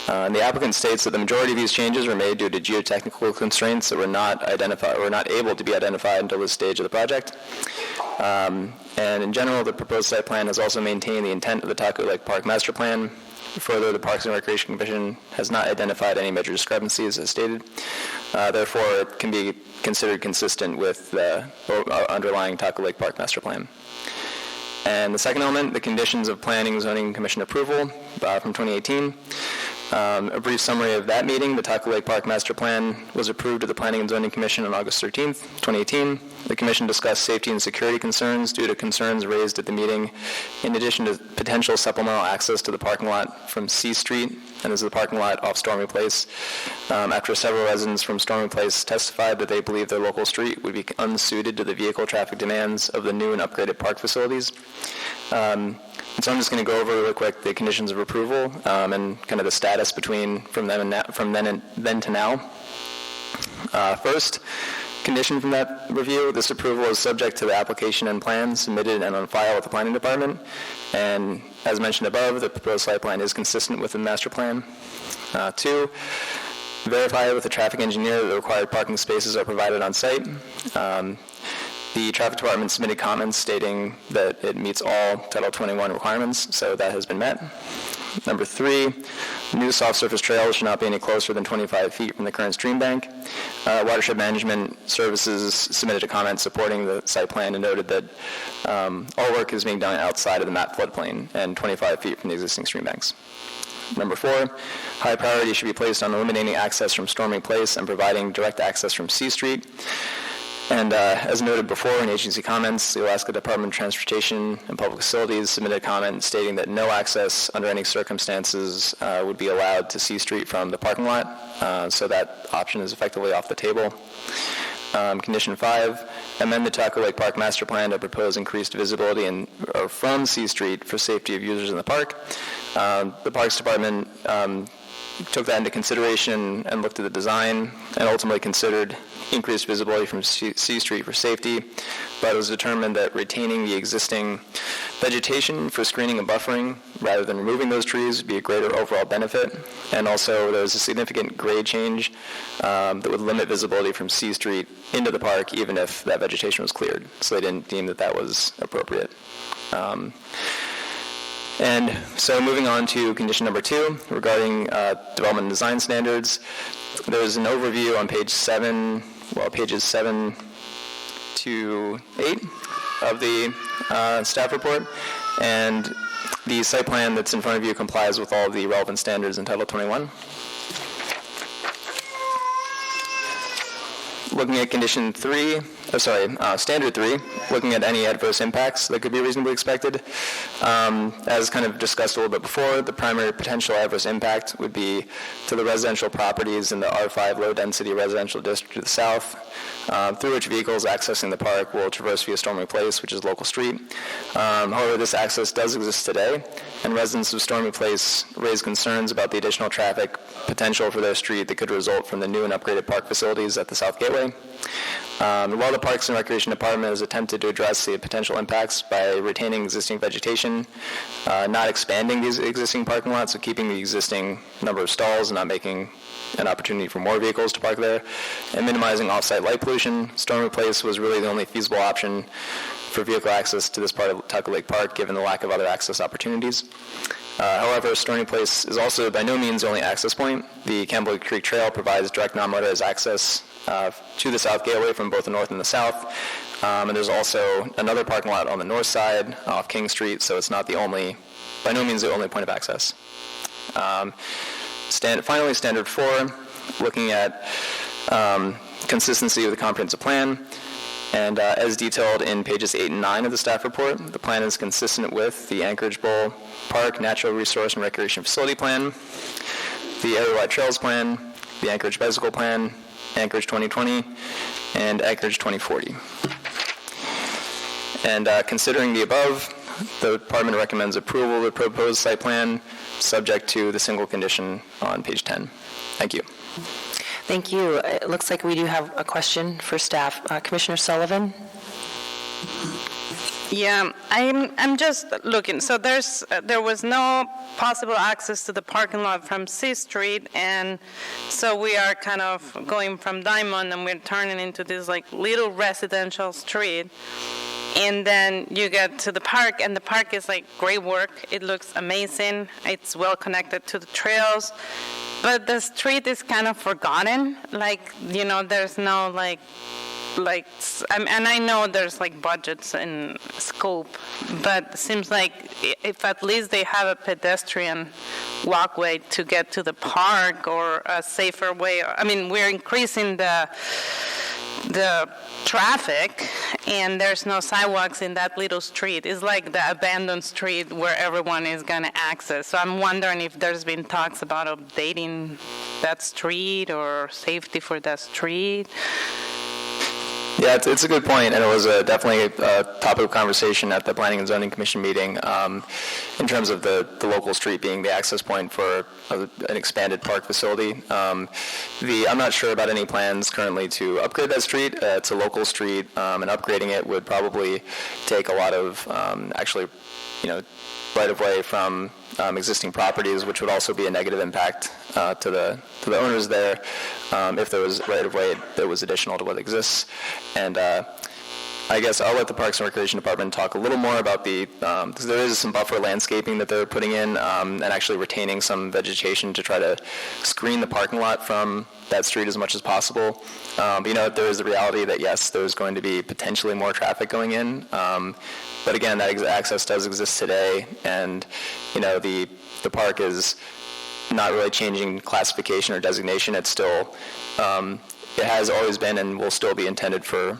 And the applicant states that the majority of these changes were made due to geotechnical constraints that were not able to be identified until this stage of the project. And in general, the proposed site plan has also maintained the intent of the Taku Lake Park Master Plan. Further, the Parks and Recreation Commission has not identified any major discrepancies as stated. Therefore, it can be considered consistent with the underlying Taku Lake Park Master Plan. And the second element, the conditions of Planning and Zoning Commission approval from 2018. A brief summary of that meeting: the Taku Lake Park Master Plan was approved at the Planning and Zoning Commission on August 13th, 2018. The Commission discussed safety and security concerns due to concerns raised at the meeting, in addition to potential supplemental access to the parking lot from C Street, and this is the parking lot off Stormy Place. After several residents from Stormy Place testified that they believe their local street would be unsuited to the vehicle traffic demands of the new and upgraded park facilities. So I'm just going to go over really quick the conditions of approval and kind of the status from then to now. First, condition from that review: this approval is subject to the application and plan submitted and on file with the Planning Department. And as mentioned above, the proposed site plan is consistent with the master plan. 2, verify with the traffic engineer that the required parking spaces are provided on site. The Traffic Department submitted comments stating that it meets all Title 21 requirements, so that has been met. Number 3, New soft surface trails should not be any closer than 25 feet from the current stream bank. Watershed Management Services submitted a comment supporting the site plan and noted that all work is being done outside of the map floodplain and 25 feet from the existing stream banks. Number 4, high priority should be placed on eliminating access from Storming Place and providing direct access from C Street. And as noted before in agency comments, the Alaska Department of Transportation and Public Facilities submitted a comment stating that no access under any circumstances would be allowed to C Street from the parking lot, so that option is effectively off the table. Condition 5, amend the Taku Lake Park Master Plan to propose increased visibility from C Street for safety of users in the park. The Parks Department took that into consideration and looked at the design and ultimately considered increased visibility from C Street for safety, but it was determined that retaining the existing vegetation for screening and buffering rather than removing those trees would be a greater overall benefit. And also there was a significant grade change that would limit visibility from C Street into the park even if that vegetation was cleared. So they didn't deem that that was appropriate. And so moving on to condition number 2 regarding development and design standards, there's an overview on pages 7 to 8 of the staff report, and the site plan that's in front of you complies with all of the relevant standards in Title 21. Looking at condition 3, standard 3, looking at any adverse impacts that could be reasonably expected. As kind of discussed a little bit before, the primary potential adverse impact would be to the residential properties in the R5 low-density residential district to the south, through which vehicles accessing the park will traverse via Stormy Place, which is a local street. However, this access does exist today, and residents of Stormy Place raise concerns about the additional traffic potential for their street that could result from the new and upgraded park facilities at the South Gateway. While the Parks and Recreation Department has attempted to address the potential impacts by retaining existing vegetation, not expanding these existing parking lots, so keeping the existing number of stalls and not making an opportunity for more vehicles to park there, and minimizing off-site light pollution, Stormy Place was really the only feasible option for vehicle access to this part of Taku Lake Park, given the lack of other access opportunities. However, Stormy Place is also by no means the only access point. The Campbell Creek Trail provides direct non-motorized access to the South Gateway from both the north and the south. And there's also another parking lot on the north side off King Street, so it's not by no means the only point of access. Finally, standard 4, looking at consistency with the comprehensive plan. And as detailed in pages 8 and 9 of the staff report, the plan is consistent with the Anchorage Bowl Park Natural Resource and Recreation Facility Plan, the Area-Wide Trails Plan, the Anchorage Bicycle Plan, Anchorage 2020, and Anchorage 2040. And considering the above, the department recommends approval of the proposed site plan subject to the single condition on page 10. Thank you.
Thank you. It looks like we do have a question for staff. Commissioner Sullivan?
Yeah, I'm just looking. So there was no possible access to the parking lot from C Street, and so we are kind of going from Diamond and we're turning into this like little residential street. And then you get to the park, and the park is like great work. It looks amazing. It's well connected to the trails. But the street is kind of forgotten. Like, there's no and I know there's like budgets and scope, but it seems like if at least they have a pedestrian walkway to get to the park or a safer way. I mean, we're increasing the traffic, and there's no sidewalks in that little street. It's like the abandoned street where everyone is going to access. So I'm wondering if there's been talks about updating that street or safety for that street.
Yeah, it's a good point, and it was definitely a topic of conversation at the Planning and Zoning Commission meeting in terms of the local street being the access point for an expanded park facility. I'm not sure about any plans currently to upgrade that street. It's a local street, and upgrading it would probably take a lot of right-of-way from existing properties, which would also be a negative impact to the owners there if there was right-of-way that was additional to what exists. And I guess I'll let the Parks and Recreation Department talk a little more about because there is some buffer landscaping that they're putting in and actually retaining some vegetation to try to screen the parking lot from that street as much as possible. But, there is the reality that, yes, there's going to be potentially more traffic going in. But again, that access does exist today, and, the park is not really changing classification or designation. It's still, it has always been and will still be intended for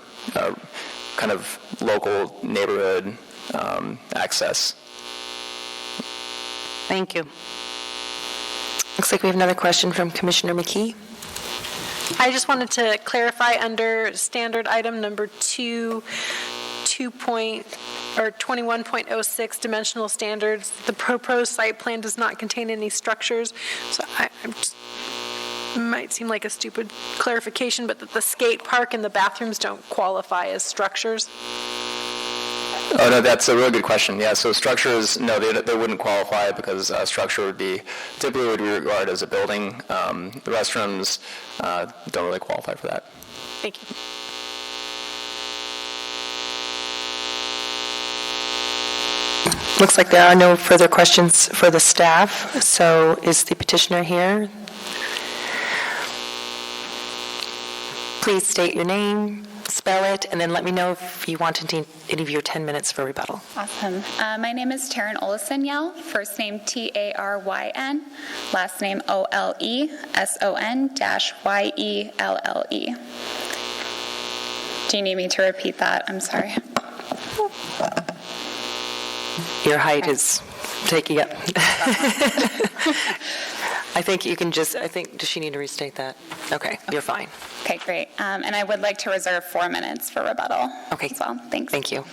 kind of local neighborhood access.
Thank you.
Looks like we have another question from Commissioner McKee.
I just wanted to clarify under standard item number 21.06 dimensional standards, the proposed site plan does not contain any structures. So might seem like a stupid clarification, but that the skate park and the bathrooms don't qualify as structures.
Oh, no, that's a really good question. Yeah, so structures, no, they wouldn't qualify because structure would be regarded as a building. The restrooms don't really qualify for that.
Thank you.
Looks like there are no further questions for the staff. So is the petitioner here? Please state your name, spell it, and then let me know if you want any of your 10 minutes for rebuttal.
Awesome. My name is Taryn Olesen-Yell, first name Taryn, last name Oleson-Yelle. Do you need me to repeat that? I'm sorry.
Your height is taking up. I think you can does she need to restate that? Okay, you're fine.
Okay, great. And I would like to reserve 4 minutes for rebuttal as well. Thanks.
Thank you.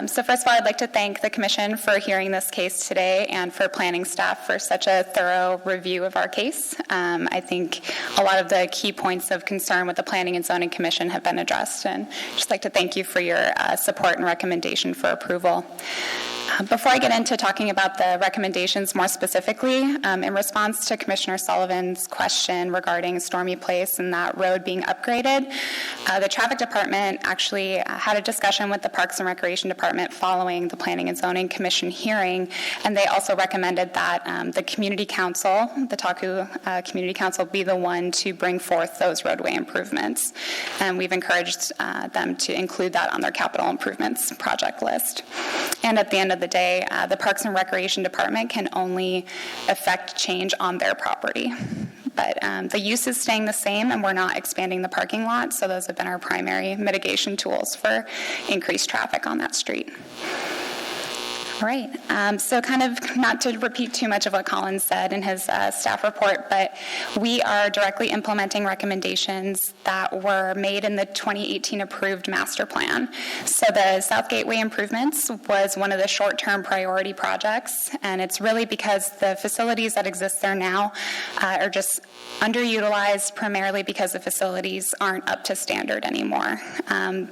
So first of all, I'd like to thank the Commission for hearing this case today and for planning staff for such a thorough review of our case. I think a lot of the key points of concern with the Planning and Zoning Commission have been addressed, and I'd just like to thank you for your support and recommendation for approval. Before I get into talking about the recommendations more specifically, in response to Commissioner Sullivan's question regarding Stormy Place and that road being upgraded, the Traffic Department actually had a discussion with the Parks and Recreation Department following the Planning and Zoning Commission hearing, and they also recommended that the Community Council, the Taku Community Council, be the one to bring forth those roadway improvements. And we've encouraged them to include that on their capital improvements project list. And at the end of the day, the Parks and Recreation Department can only effect change on their property. But the use is staying the same, and we're not expanding the parking lot, so those have been our primary mitigation tools for increased traffic on that street. All right, so kind of not to repeat too much of what Colin said in his staff report, but we are directly implementing recommendations that were made in the 2018 approved master plan. So the South Gateway improvements was one of the short-term priority projects, and it's really because the facilities that exist there now are just underutilized, primarily because the facilities aren't up to standard anymore.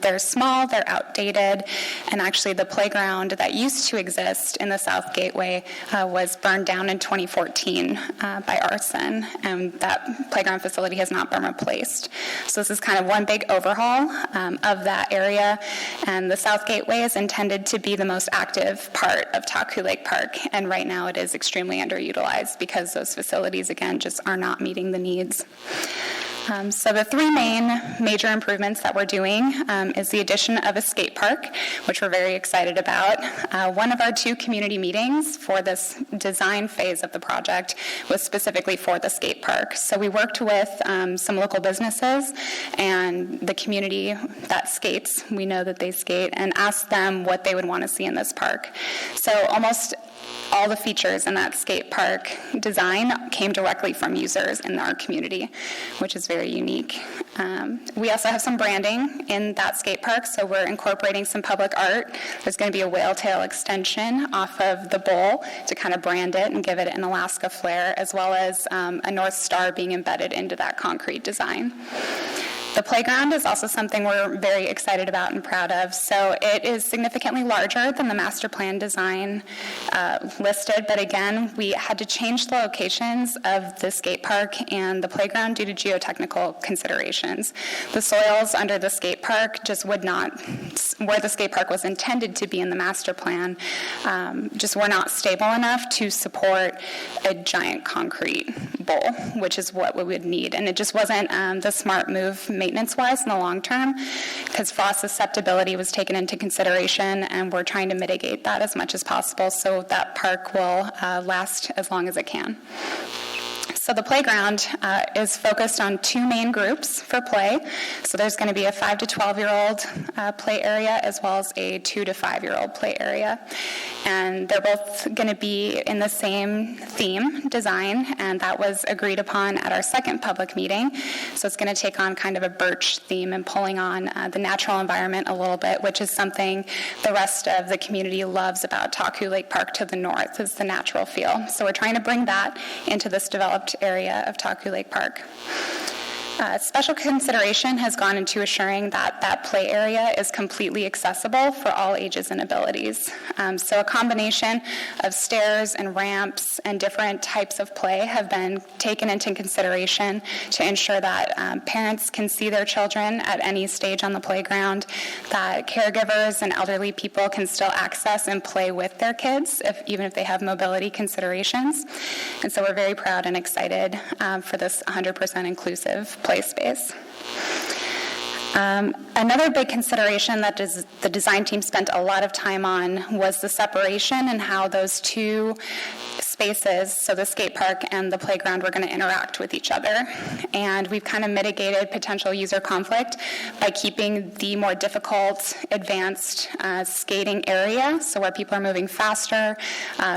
They're small, they're outdated, and actually the playground that used to exist in the South Gateway was burned down in 2014 by arson, and that playground facility has not been replaced. So this is kind of one big overhaul of that area, and the South Gateway is intended to be the most active part of Taku Lake Park, and right now it is extremely underutilized because those facilities, again, just are not meeting the needs. So the three major improvements that we're doing is the addition of a skate park, which we're very excited about. One of our 2 community meetings for this design phase of the project was specifically for the skate park. So we worked with some local businesses and the community that skates, we know that they skate, and asked them what they would want to see in this park. So almost all the features in that skate park design came directly from users in our community, which is very unique. We also have some branding in that skate park, so we're incorporating some public art. There's going to be a whale tail extension off of the bowl to kind of brand it and give it an Alaska flair, as well as a North Star being embedded into that concrete design. The playground is also something we're very excited about and proud of. So it is significantly larger than the master plan design listed, but again, we had to change the locations of the skate park and the playground due to geotechnical considerations. The soils under the skate park just would not, where the skate park was intended to be in the master plan, just were not stable enough to support a giant concrete bowl, which is what we would need. And it just wasn't the smart move maintenance-wise in the long term, because frost susceptibility was taken into consideration, and we're trying to mitigate that as much as possible so that park will last as long as it can. So the playground is focused on two main groups for play. So there's going to be a 5 to 12-year-old play area as well as a 2 to 5-year-old play area. And they're both going to be in the same theme design, and that was agreed upon at our second public meeting. So it's going to take on kind of a birch theme and pulling on the natural environment a little bit, which is something the rest of the community loves about Taku Lake Park to the north, is the natural feel. So we're trying to bring that into this developed area of Taku Lake Park. Special consideration has gone into assuring that that play area is completely accessible for all ages and abilities. So a combination of stairs and ramps and different types of play have been taken into consideration to ensure that parents can see their children at any stage on the playground, that caregivers and elderly people can still access and play with their kids, even if they have mobility considerations. And so we're very proud and excited for this 100% inclusive play space. Another big consideration that the design team spent a lot of time on was the separation and how those two spaces, so the skate park and the playground, were going to interact with each other. And we've kind of mitigated potential user conflict by keeping the more difficult, advanced skating area, so where people are moving faster,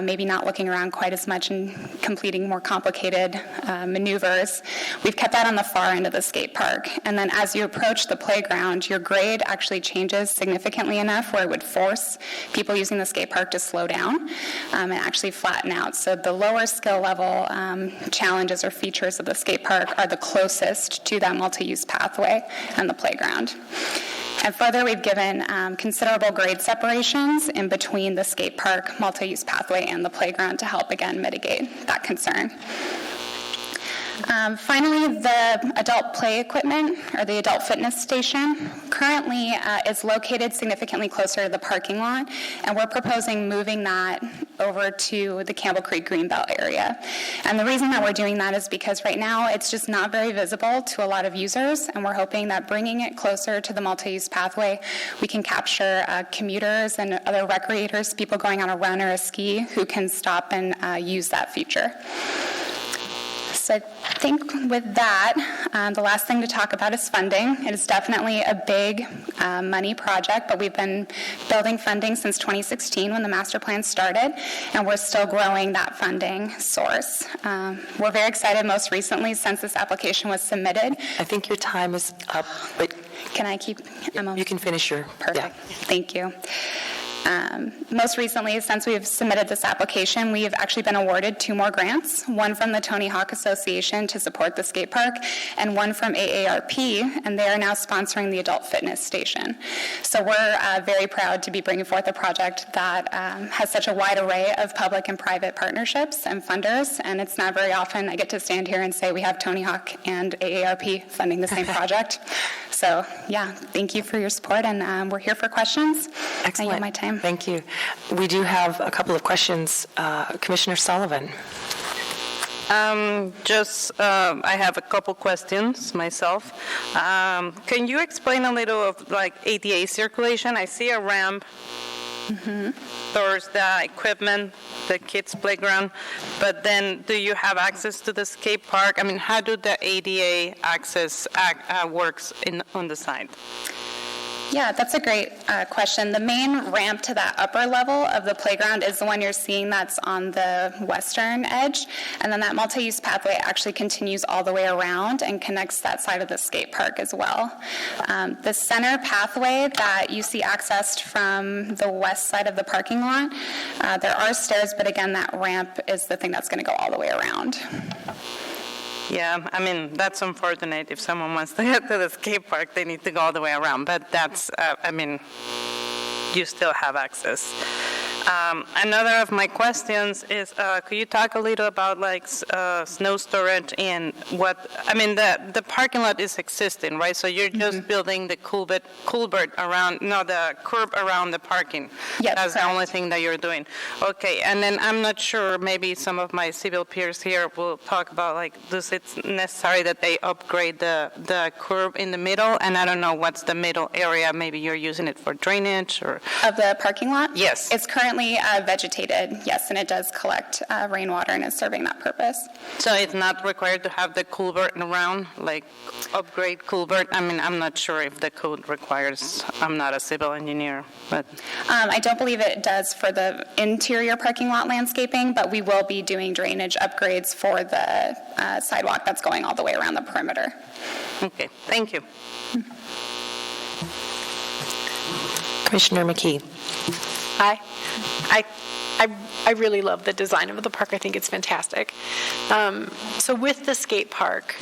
maybe not looking around quite as much and completing more complicated maneuvers. We've kept that on the far end of the skate park. And then as you approach the playground, your grade actually changes significantly enough where it would force people using the skate park to slow down and actually flatten out. So the lower skill level challenges or features of the skate park are the closest to that multi-use pathway and the playground. And further, we've given considerable grade separations in between the skate park, multi-use pathway, and the playground to help, again, mitigate that concern. Finally, the adult play equipment, or the adult fitness station, currently is located significantly closer to the parking lot, and we're proposing moving that over to the Campbell Creek Greenbelt area. And the reason that we're doing that is because right now it's just not very visible to a lot of users, and we're hoping that bringing it closer to the multi-use pathway, we can capture commuters and other recreators, people going on a run or a ski, who can stop and use that feature. So I think with that, the last thing to talk about is funding. It is definitely a big money project, but we've been building funding since 2016 when the master plan started, and we're still growing that funding source. We're very excited most recently since this application was submitted.
I think your time is up, but
Can I keep?
you can finish your...
Perfect.
Yeah.
Thank you. Most recently, since we've submitted this application, we have actually been awarded 2 more grants, one from the Tony Hawk Association to support the skate park, and one from AARP, and they are now sponsoring the adult fitness station. So we're very proud to be bringing forth a project that has such a wide array of public and private partnerships and funders, and it's not very often I get to stand here and say we have Tony Hawk and AARP funding the same project. So, yeah, thank you for your support, and we're here for questions.
Excellent.
I yield my time.
Thank you. We do have a couple of questions. Commissioner Sullivan.
I have a couple questions myself. Can you explain a little of like ADA circulation? I see a ramp towards the equipment, the kids' playground, but then do you have access to the skate park? I mean, how do the ADA access works on the side?
Yeah, that's a great question. The main ramp to that upper level of the playground is the one you're seeing that's on the western edge, and then that multi-use pathway actually continues all the way around and connects that side of the skate park as well. The center pathway that you see accessed from the west side of the parking lot, there are stairs, but again, that ramp is the thing that's going to go all the way around.
Yeah, I mean, that's unfortunate. If someone wants to get to the skate park, they need to go all the way around. But that's, you still have access. Another of my questions is, could you talk a little about snow storage and the parking lot is existing, right? So you're just building the culvert around, the curb around the parking.
Yes,
That's
correct.
the only thing that you're doing. Okay, and then I'm not sure, maybe some of my civil peers here will talk about, does it necessary that they upgrade the curb in the middle? And I don't know what's the middle area, maybe you're using it for drainage or?
Of the parking lot?
Yes.
It's currently vegetated, yes, and it does collect rainwater and is serving that purpose.
So it's not required to have the culvert around, upgrade culvert? I'm not sure if the code requires, I'm not a civil engineer, but.
I don't believe it does for the interior parking lot landscaping, but we will be doing drainage upgrades for the sidewalk that's going all the way around the perimeter.
Okay, thank you.
Commissioner McKee.
Hi. I really love the design of the park. I think it's fantastic. So with the skate park,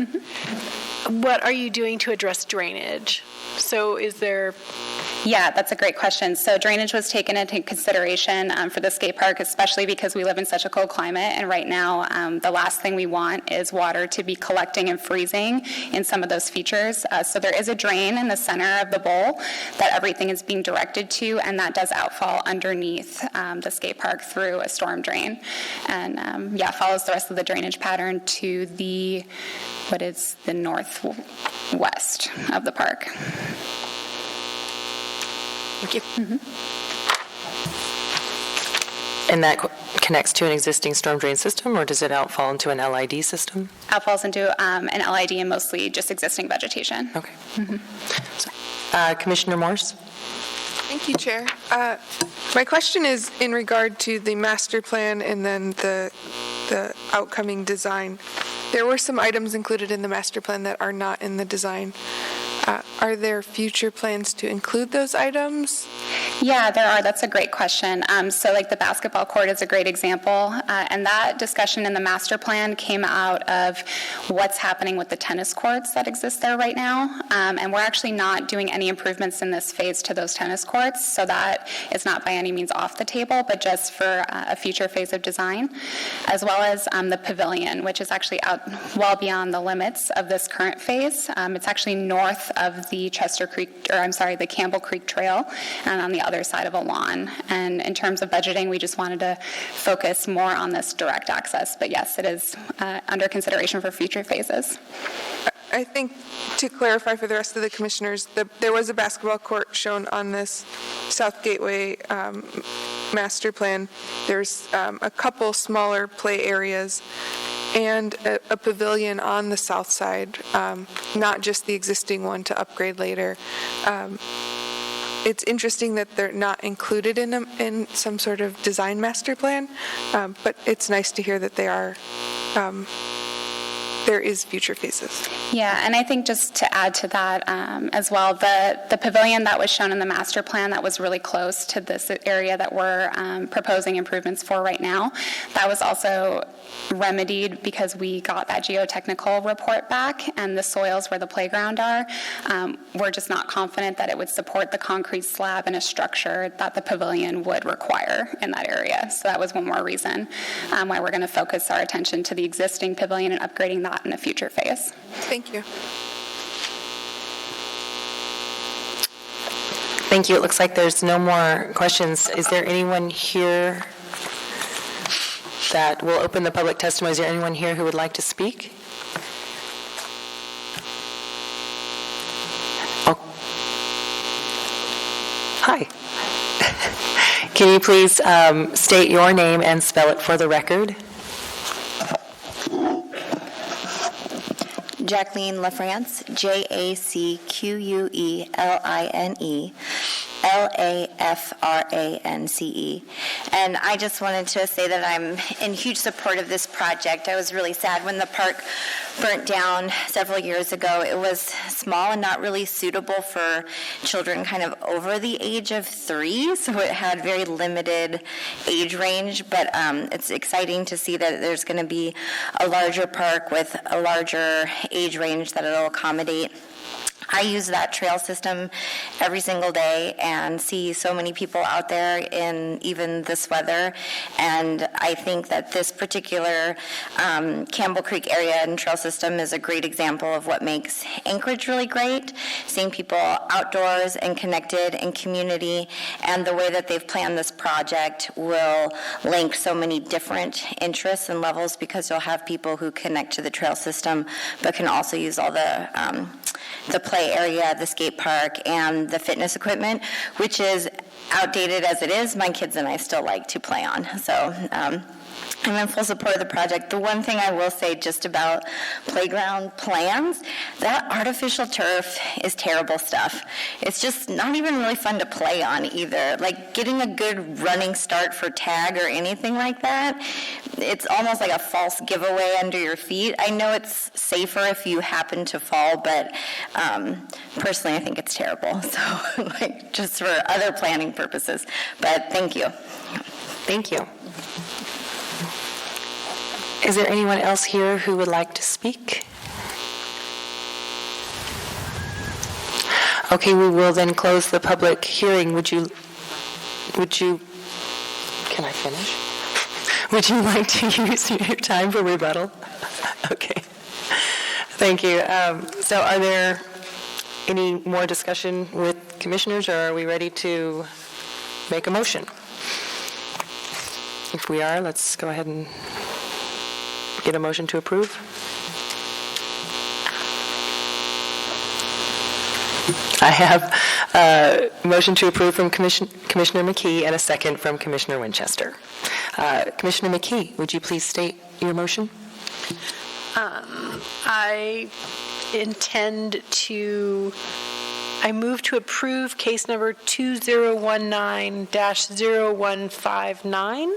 what are you doing to address drainage? So is there...
Yeah, that's a great question. So drainage was taken into consideration for the skate park, especially because we live in such a cold climate, and right now the last thing we want is water to be collecting and freezing in some of those features. So there is a drain in the center of the bowl that everything is being directed to, and that does outfall underneath the skate park through a storm drain. And follows the rest of the drainage pattern to what is the northwest of the park.
Thank you.
And that connects to an existing storm drain system, or does it outfall into an LID system?
Outfalls into an LID and mostly just existing vegetation.
Okay. Commissioner Morse?
Thank you, Chair. My question is in regard to the master plan and then the outcoming design. There were some items included in the master plan that are not in the design. Are there future plans to include those items?
Yeah, there are. That's a great question. So the basketball court is a great example. And that discussion in the master plan came out of what's happening with the tennis courts that exist there right now. And we're actually not doing any improvements in this phase to those tennis courts. So that is not by any means off the table, but just for a future phase of design, as well as the pavilion, which is actually out well beyond the limits of this current phase. It's actually north of the the Campbell Creek Trail, and on the other side of a lawn. And in terms of budgeting, we just wanted to focus more on this direct access. But yes, it is under consideration for future phases.
I think to clarify for the rest of the commissioners, there was a basketball court shown on this South Gateway master plan. There's a couple smaller play areas and a pavilion on the south side, not just the existing one to upgrade later. It's interesting that they're not included in some sort of design master plan, but it's nice to hear that they are. There is future phases.
Yeah, and I think just to add to that as well, the pavilion that was shown in the master plan that was really close to this area that we're proposing improvements for right now, that was also remedied because we got that geotechnical report back, and the soils where the playground are, we're just not confident that it would support the concrete slab in a structure that the pavilion would require in that area. So that was one more reason why we're going to focus our attention to the existing pavilion and upgrading that in a future phase.
Thank you.
Thank you. It looks like there's no more questions. Is there anyone here that will open the public testimony? Is there anyone here who would like to speak? Oh. Hi. Can you please state your name and spell it for the record?
Jacqueline LaFrance, Jacqueline, LAFRANCE. And I just wanted to say that I'm in huge support of this project. I was really sad when the park burnt down several years ago. It was small and not really suitable for children kind of over the age of 3, so it had very limited age range, but it's exciting to see that there's going to be a larger park with a larger age range that it'll accommodate. I use that trail system every single day and see so many people out there in even this weather. And I think that this particular Campbell Creek area and trail system is a great example of what makes Anchorage really great, seeing people outdoors and connected in community. And the way that they've planned this project will link so many different interests and levels, because you'll have people who connect to the trail system but can also use all the play area, the skate park, and the fitness equipment, which is outdated as it is. My kids and I still like to play on. So I'm in full support of the project. The one thing I will say just about playground plans, that artificial turf is terrible stuff. It's just not even really fun to play on either. Like getting a good running start for tag or anything like that, it's almost like a false giveaway under your feet. I know it's safer if you happen to fall, but personally I think it's terrible. So like just for other planning purposes. But thank you.
Thank you. Is there anyone else here who would like to speak? Okay, we will then close the public hearing. Would you, can I finish? Would you like to use your time for rebuttal? Okay. Thank you. So are there any more discussion with commissioners, or are we ready to make a motion? If we are, let's go ahead and get a motion to approve. I have a motion to approve from Commissioner McKee and a second from Commissioner Winchester. Commissioner McKee, would you please state your motion?
I move to approve case number 2019-0159.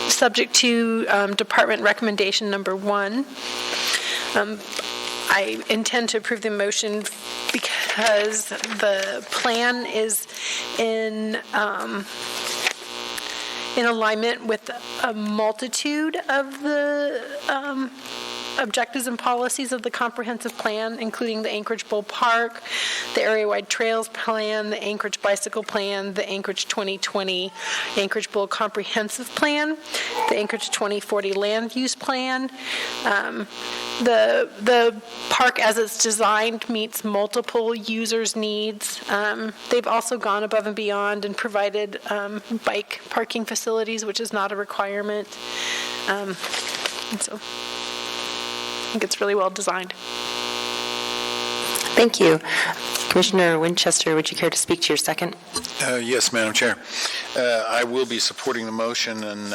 Subject to department recommendation number 1. I intend to approve the motion because the plan is in alignment with a multitude of the objectives and policies of the comprehensive plan, including the Anchorage Bowl Park, the area-wide trails plan, the Anchorage Bicycle Plan, the Anchorage 2020 Anchorage Bowl Comprehensive Plan, the Anchorage 2040 Land Use Plan. The park as it's designed meets multiple users' needs. They've also gone above and beyond and provided bike parking facilities, which is not a requirement. And so I think it's really well designed.
Thank you. Commissioner Winchester, would you care to speak to your second?
Yes, Madam Chair. I will be supporting the motion, and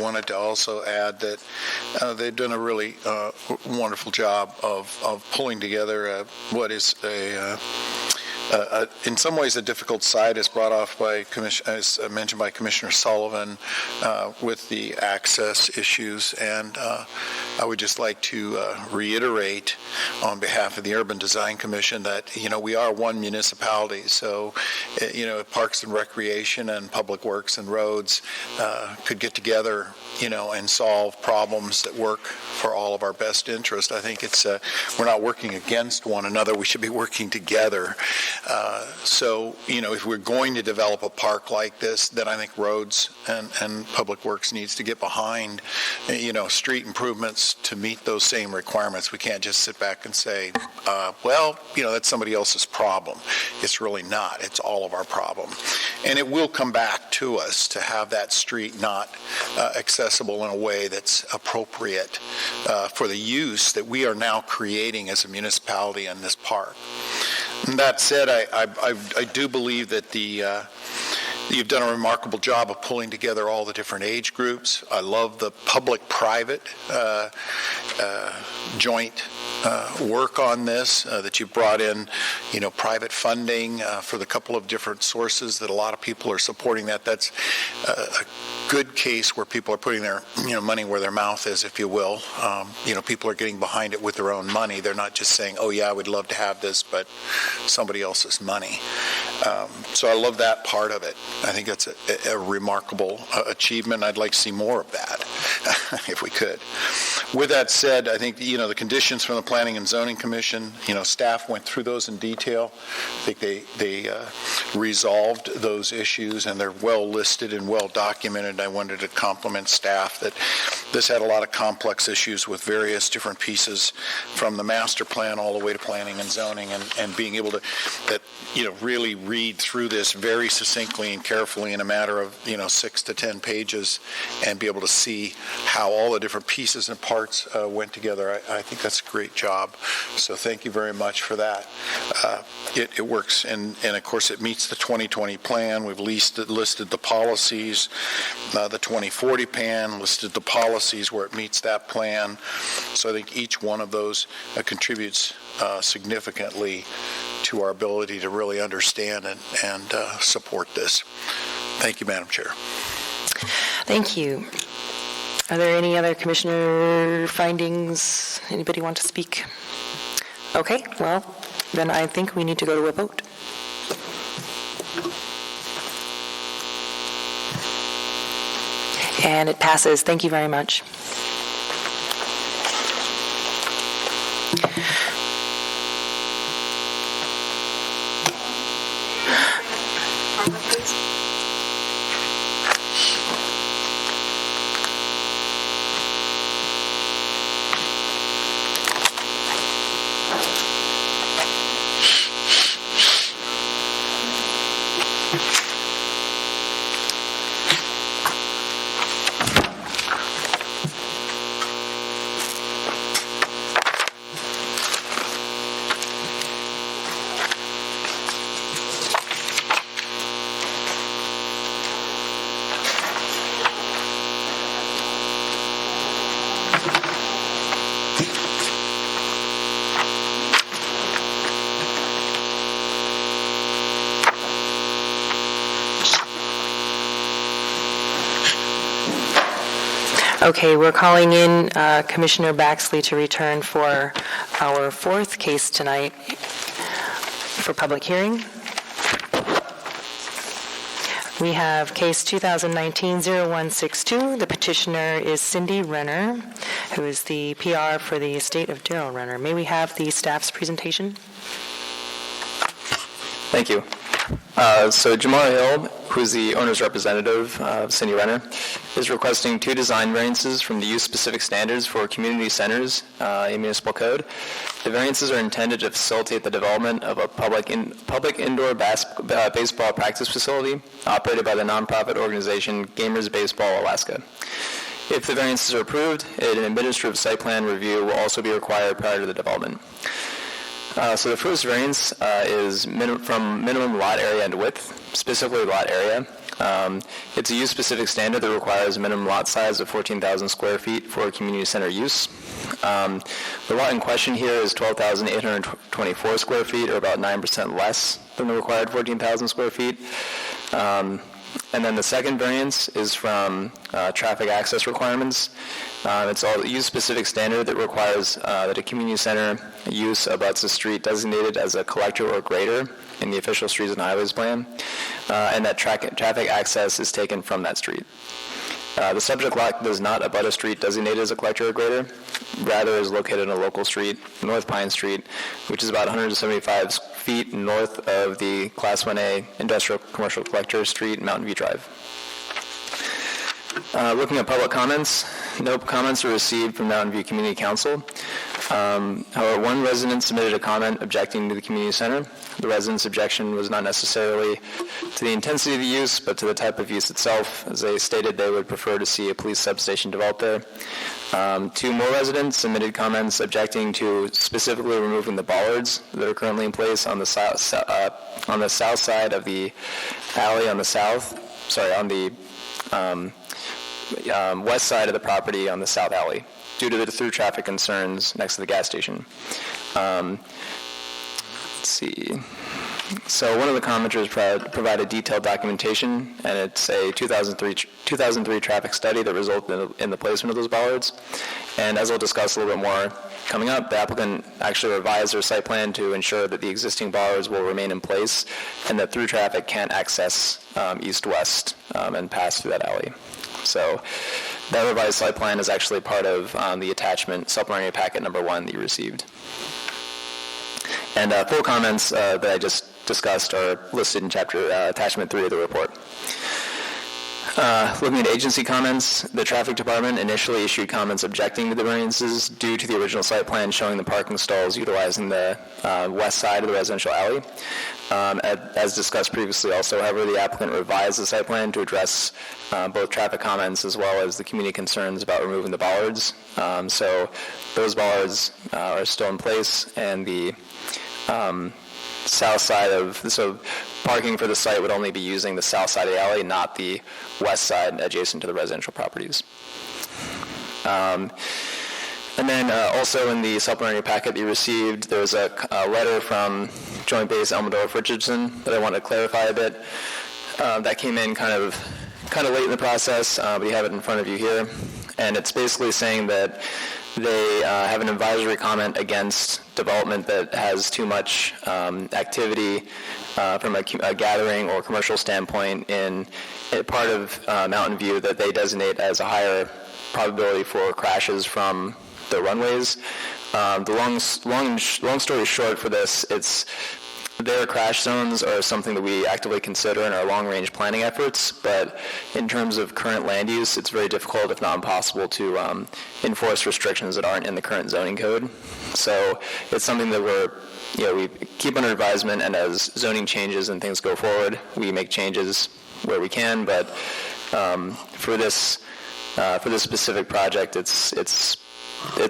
wanted to also add that they've done a really wonderful job of pulling together what is in some ways a difficult site, as brought off by as mentioned by Commissioner Sullivan, with the access issues. And I would just like to reiterate on behalf of the Urban Design Commission that, we are one municipality. So, Parks and Recreation and Public Works and Roads could get together, and solve problems that work for all of our best interest. I think it's we're not working against one another. We should be working together. So, if we're going to develop a park like this, then I think Roads and Public Works needs to get behind, street improvements to meet those same requirements. We can't just sit back and say, that's somebody else's problem. It's really not. It's all of our problem. And it will come back to us to have that street not accessible in a way that's appropriate for the use that we are now creating as a municipality in this park. And that said, I do believe that the You've done a remarkable job of pulling together all the different age groups. I love the public-private joint work on this, that you brought in, private funding for the couple of different sources that a lot of people are supporting that. That's a good case where people are putting their, money where their mouth is, if you will. People are getting behind it with their own money. They're not just saying, oh yeah, I would love to have this, but somebody else's money. So I love that part of it. I think that's a remarkable achievement. I'd like to see more of that, if we could. With that said, I think, the conditions from the Planning and Zoning Commission, staff went through those in detail. I think they resolved those issues, and they're well listed and well documented. I wanted to compliment staff that this had a lot of complex issues with various different pieces from the master plan all the way to planning and zoning, and being able to really read through this very succinctly and carefully in a matter of 6 to 10 pages and be able to see how all the different pieces and parts went together. I think that's a great job. So thank you very much for that. It works, and of course it meets the 2020 plan. We've listed the policies. The 2040 plan listed the policies where it meets that plan. So I think each one of those contributes significantly to our ability to really understand and support this. Thank you, Madam Chair.
Thank you. Are there any other commissioner findings? Anybody want to speak? Okay, well, then I think we need to go to a vote. And it passes. Thank you very much. Okay, we're calling in Commissioner Baxley to return for our fourth case tonight for public hearing. We have case 2019-0162. The petitioner is Cindy Renner, who is the PR for the estate of Daryl Renner. May we have the staff's presentation?
Thank you. So Jamar Hill, who is the owner's representative of Cindy Renner, is requesting 2 design variances from the use-specific standards for community centers in municipal code. The variances are intended to facilitate the development of a public indoor baseball practice facility operated by the nonprofit organization Gamers Baseball Alaska. If the variances are approved, an administrative site plan review will also be required prior to the development. So the first variance is from minimum lot area and width, specifically lot area. It's a use-specific standard that requires a minimum lot size of 14,000 square feet for community center use. The lot in question here is 12,824 square feet, or about 9% less than the required 14,000 square feet. And then the second variance is from traffic access requirements. It's a use-specific standard that requires that a community center use abuts a street designated as a collector or grader in the official streets and highways plan, and that traffic access is taken from that street. The subject lot does not abut a street designated as a collector or grader, rather is located on a local street, North Pine Street, which is about 175 feet north of the Class 1A Industrial Commercial Collector Street, Mountain View Drive. Looking at public comments, no comments were received from Mountain View Community Council. However, one resident submitted a comment objecting to the community center. The resident's objection was not necessarily to the intensity of the use, but to the type of use itself, as they stated they would prefer to see a police substation developed there. 2 more residents submitted comments objecting to specifically removing the bollards that are currently in place on the south side of the alley on the south west side of the property on the south alley due to the through traffic concerns next to the gas station. Let's see. So one of the commenters provided detailed documentation, and it's a 2003 traffic study that resulted in the placement of those bollards. And as we'll discuss a little bit more coming up, the applicant actually revised their site plan to ensure that the existing bollards will remain in place and that through traffic can't access east-west and pass through that alley. So that revised site plan is actually part of the attachment, supplementary packet number 1 that you received. And full comments that I just discussed are listed in attachment 3 of the report. Looking at agency comments, the traffic department initially issued comments objecting to the variances due to the original site plan showing the parking stalls utilizing the west side of the residential alley. As discussed previously also, however, the applicant revised the site plan to address both traffic comments as well as the community concerns about removing the bollards. So those bollards are still in place, and the south side so parking for the site would only be using the south side of the alley, not the west side adjacent to the residential properties. And then also in the supplementary packet that you received, there's a letter from Joint Base Elmendorf Richardson that I want to clarify a bit. That came in kind of late in the process, but you have it in front of you here. And it's basically saying that they have an advisory comment against development that has too much activity from a gathering or commercial standpoint in a part of Mountain View that they designate as a higher probability for crashes from the runways. The long story short for this, their crash zones are something that we actively consider in our long-range planning efforts, but in terms of current land use, it's very difficult, if not impossible, to enforce restrictions that aren't in the current zoning code. So it's something that we keep under advisement, and as zoning changes and things go forward, we make changes where we can. But for this specific project, it's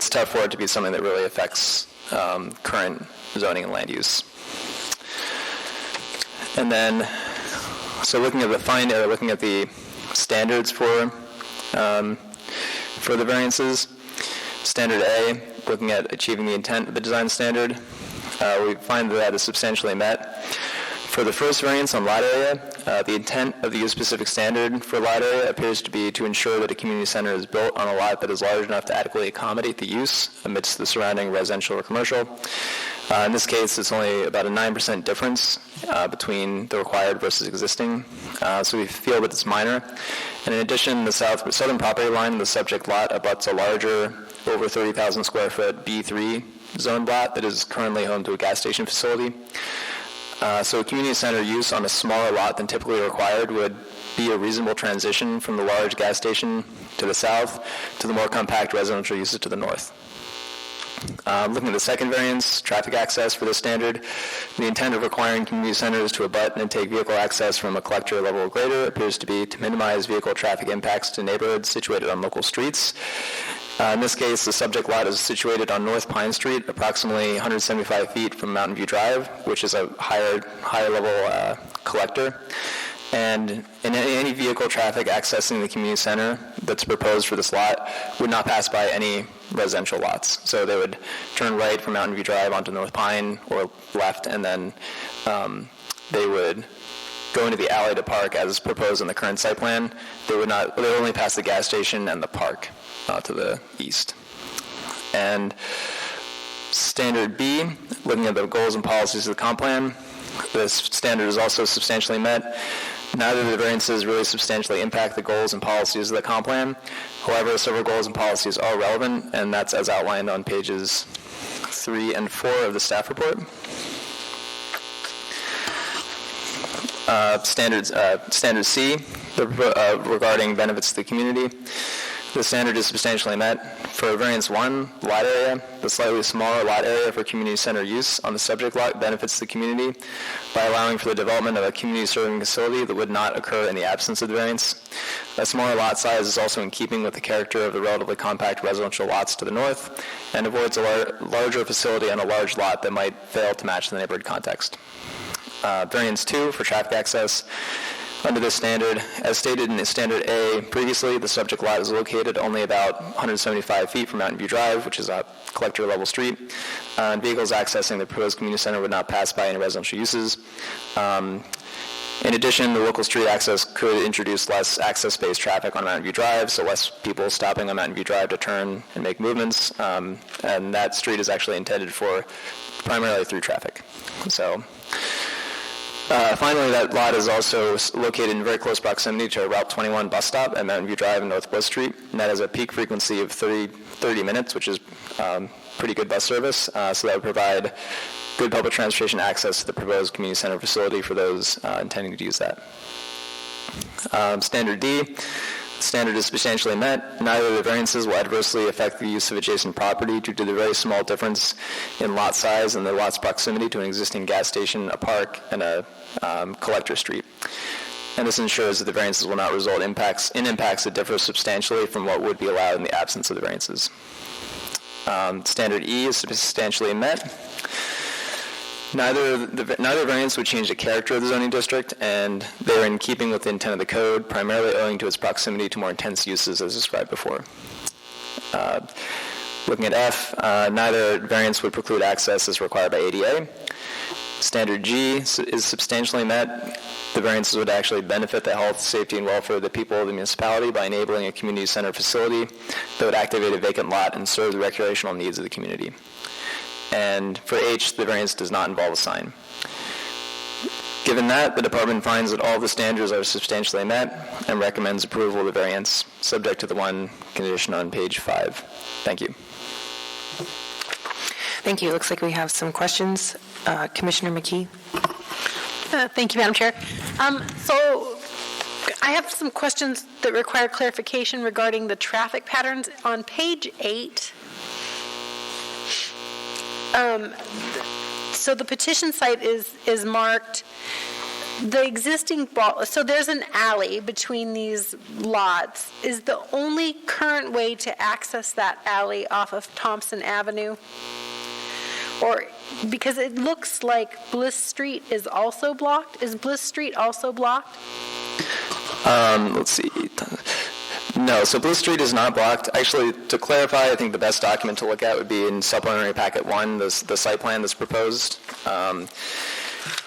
tough for it to be something that really affects current zoning and land use. And then, so looking at the standards for the variances, standard A, looking at achieving the intent of the design standard, we find that is substantially met. For the first variance on lot area, the intent of the use-specific standard for lot area appears to be to ensure that a community center is built on a lot that is large enough to adequately accommodate the use amidst the surrounding residential or commercial. In this case, it's only about a 9% difference between the required versus existing, so we feel that it's minor. And in addition, the southern property line of the subject lot abuts a larger, over 30,000 square foot B3 zone lot that is currently home to a gas station facility. So a community center use on a smaller lot than typically required would be a reasonable transition from the large gas station to the south to the more compact residential uses to the north. Looking at the second variance, traffic access for this standard, the intent of requiring community centers to abut and take vehicle access from a collector level or greater appears to be to minimize vehicle traffic impacts to neighborhoods situated on local streets. In this case, the subject lot is situated on North Pine Street, approximately 175 feet from Mountain View Drive, which is a higher level collector. And in any vehicle traffic accessing the community center that's proposed for this lot would not pass by any residential lots. So they would turn right from Mountain View Drive onto North Pine or left, and then they would go into the alley to park as proposed in the current site plan. They would only pass the gas station and the park to the east. And standard B, looking at the goals and policies of the comp plan, this standard is also substantially met. Neither of the variances really substantially impact the goals and policies of the comp plan. However, several goals and policies are relevant, and that's as outlined on pages 3 and 4 of the staff report. Standard C, regarding benefits to the community. The standard is substantially met. For variance 1, lot area, the slightly smaller lot area for community center use on the subject lot benefits the community by allowing for the development of a community serving facility that would not occur in the absence of the variance. A smaller lot size is also in keeping with the character of the relatively compact residential lots to the north and avoids a larger facility on a large lot that might fail to match the neighborhood context. Variance 2 for traffic access. Under this standard, as stated in Standard A previously, the subject lot is located only about 175 feet from Mountain View Drive, which is a collector-level street, and vehicles accessing the proposed community center would not pass by any residential uses. In addition, the local street access could introduce less access-based traffic on Mountain View Drive, so less people stopping on Mountain View Drive to turn and make movements, and that street is actually intended for primarily through traffic. So, finally, that lot is also located in very close proximity to Route 21 bus stop at Mountain View Drive and North Bliss Street, and that has a peak frequency of 30 minutes, which is pretty good bus service, so that would provide good public transportation access to the proposed community center facility for those intending to use that. Standard D, the standard is substantially met. Neither of the variances will adversely affect the use of adjacent property due to the very small difference in lot size and the lot's proximity to an existing gas station, a park, and a collector street. And this ensures that the variances will not result in impacts that differ substantially from what would be allowed in the absence of the variances. Standard E is substantially met. Neither variance would change the character of the zoning district, and they're in keeping with the intent of the code, primarily owing to its proximity to more intense uses as described before. Looking at F, neither variance would preclude access as required by ADA. Standard G is substantially met. The variances would actually benefit the health, safety, and welfare of the people of the municipality by enabling a community center facility that would activate a vacant lot and serve the recreational needs of the community. And for H, the variance does not involve a sign. Given that, the department finds that all the standards are substantially met and recommends approval of the variance, subject to the one condition on page 5. Thank you.
Thank you. Looks like we have some questions. Commissioner McKee.
Thank you, Madam Chair. So I have some questions that require clarification regarding the traffic patterns. On page 8, so the petition site is marked, the existing, so there's an alley between these lots. Is the only current way to access that alley off of Thompson Avenue? Or, because it looks like Bliss Street is also blocked. Is Bliss Street also blocked?
Let's see. No, so Bliss Street is not blocked. Actually, to clarify, I think the best document to look at would be in Supplementary Packet 1, the site plan that's proposed.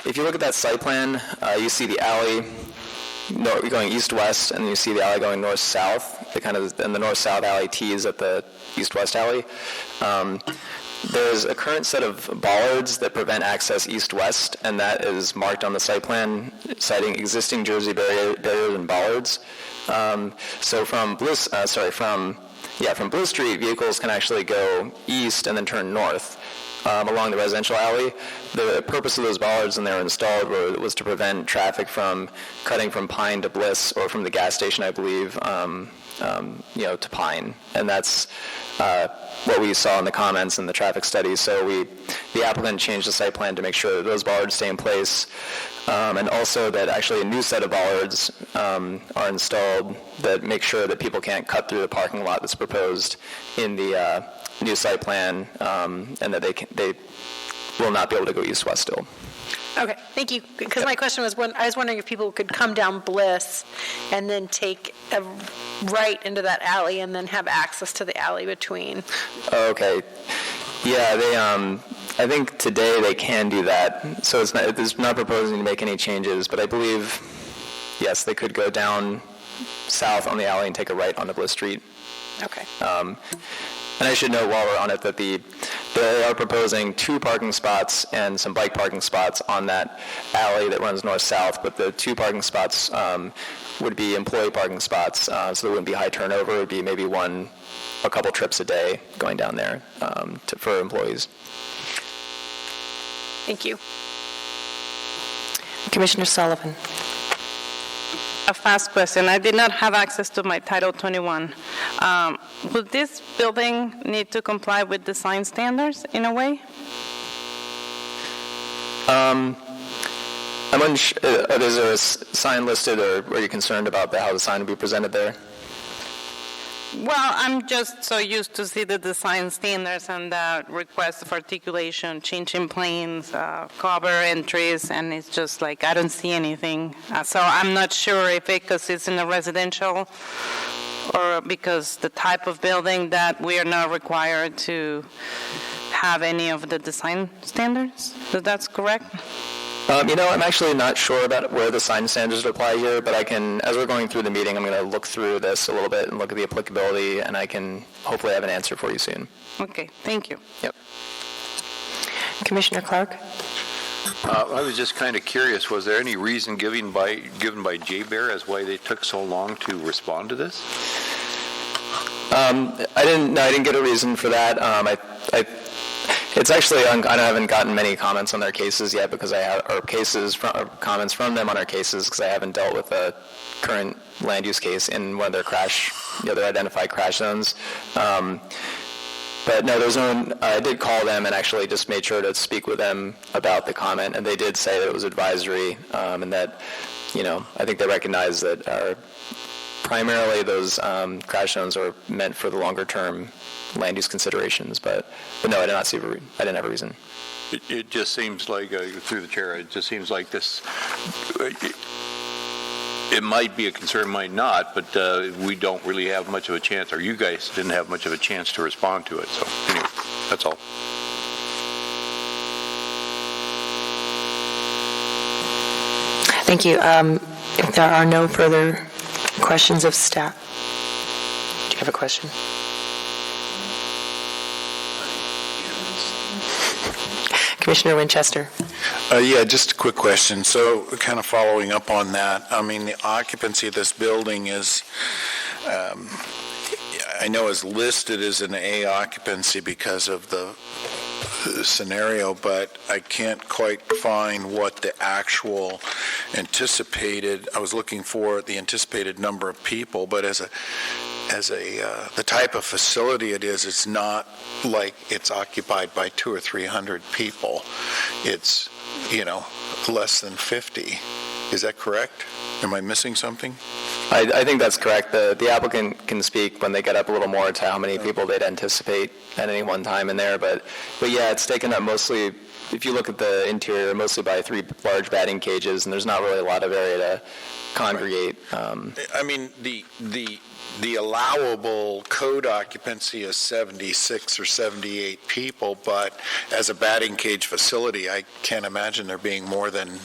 If you look at that site plan, you see the alley going east-west, and you see the alley going north-south. And the north-south alley tees at the east-west alley. There's a current set of bollards that prevent access east-west, and that is marked on the site plan, citing existing Jersey barriers and bollards. So from Bliss Street, vehicles can actually go east and then turn north along the residential alley. The purpose of those bollards when they were installed was to prevent traffic from cutting from Pine to Bliss, or from the gas station, I believe, to Pine, and that's what we saw in the comments and the traffic study. So the applicant changed the site plan to make sure that those bollards stay in place, and also that actually a new set of bollards are installed that make sure that people can't cut through the parking lot that's proposed in the new site plan, and that they will not be able to go east-west still.
Okay, thank you. Because my question was, I was wondering if people could come down Bliss and then take a right into that alley and then have access to the alley between.
Okay. Yeah, they. I think today they can do that. So it's not proposing to make any changes, but I believe, yes, they could go down south on the alley and take a right onto Bliss Street.
Okay.
And I should note while we're on it that they are proposing 2 parking spots and some bike parking spots on that alley that runs north-south, but the 2 parking spots would be employee parking spots, so there wouldn't be high turnover. It would be maybe a couple trips a day going down there for employees.
Thank you.
Commissioner Sullivan.
A fast question. I did not have access to my Title 21. Would this building need to comply with design standards in a way?
I'm unsure. Is there a sign listed, or are you concerned about how the sign will be presented there?
Well, I'm just so used to see the design standards and the request of articulation, changing planes, cover entries, and it's just like, I don't see anything. So I'm not sure if because it's in a residential or because the type of building that we are not required to have any of the design standards. That's correct?
I'm actually not sure about where the sign standards apply here, but I can, as we're going through the meeting, I'm going to look through this a little bit and look at the applicability, and I can hopefully have an answer for you soon.
Okay, thank you.
Yep.
Commissioner Clark?
I was just kind of curious, was there any reason given by J-Bear as why they took so long to respond to this?
I didn't get a reason for that. It's actually, I haven't gotten many comments on their cases yet because comments from them on our cases because I haven't dealt with a current land use case in one of their identified crash zones. But no, I did call them and actually just made sure to speak with them about the comment, and they did say that it was advisory, and that, I think they recognize that primarily those crash zones are meant for the longer term land use considerations, but no, I didn't have a reason.
It just seems like, through the chair, it just seems like this, it might be a concern, might not, but we don't really have much of a chance, or you guys didn't have much of a chance to respond to it. So anyway, that's all.
Thank you. If there are no further questions of staff, do you have a question? Commissioner Winchester.
Yeah, just a quick question. So kind of following up on that, I mean, the occupancy of this building is, I know is listed as an A occupancy because of the scenario, but I can't quite find what the actual anticipated, I was looking for the anticipated number of people, but as the type of facility it is, it's not like it's occupied by 200 or 300 people. It's, less than 50. Is that correct? Am I missing something?
I think that's correct. The applicant can speak when they get up a little more to how many people they'd anticipate at any one time in there. But yeah, it's taken up mostly, if you look at the interior, mostly by 3 large batting cages, and there's not really a lot of area to congregate.
I mean, the allowable code occupancy is 76 or 78 people, but as a batting cage facility, I can't imagine there being more than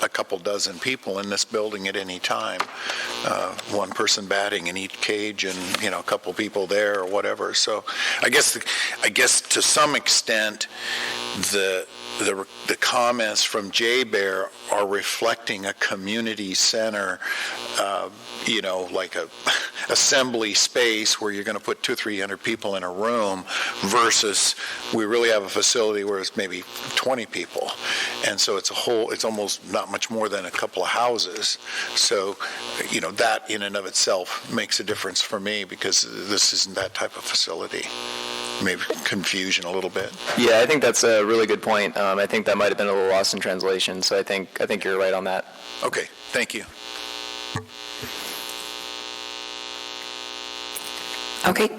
a couple dozen people in this building at any time. One person batting in each cage, and a couple people there or whatever. So, I guess to some extent, the comments from J-Bear are reflecting a community center, like a assembly space where you're going to put 200 or 300 people in a room versus we really have a facility where it's maybe 20 people. And so it's almost not much more than a couple of houses. So, that in and of itself makes a difference for me because this isn't that type of facility. Maybe confusion a little bit.
Yeah, I think that's a really good point. I think that might have been a little lost in translation, so I think you're right on that.
Okay, thank you.
Okay,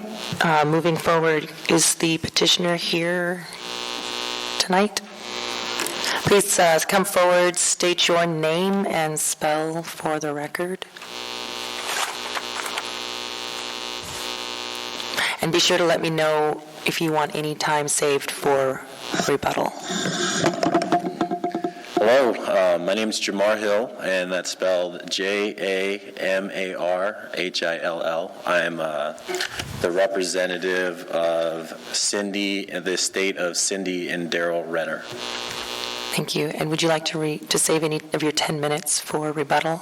moving forward, is the petitioner here tonight? Please come forward, state your name and spell for the record. And be sure to let me know if you want any time saved for rebuttal.
Hello, my name is Jamar Hill, and that's spelled Jamarhill. I'm the representative of the estate of Cindy and Daryl Renner.
Thank you. And would you like to save any of your 10 minutes for rebuttal?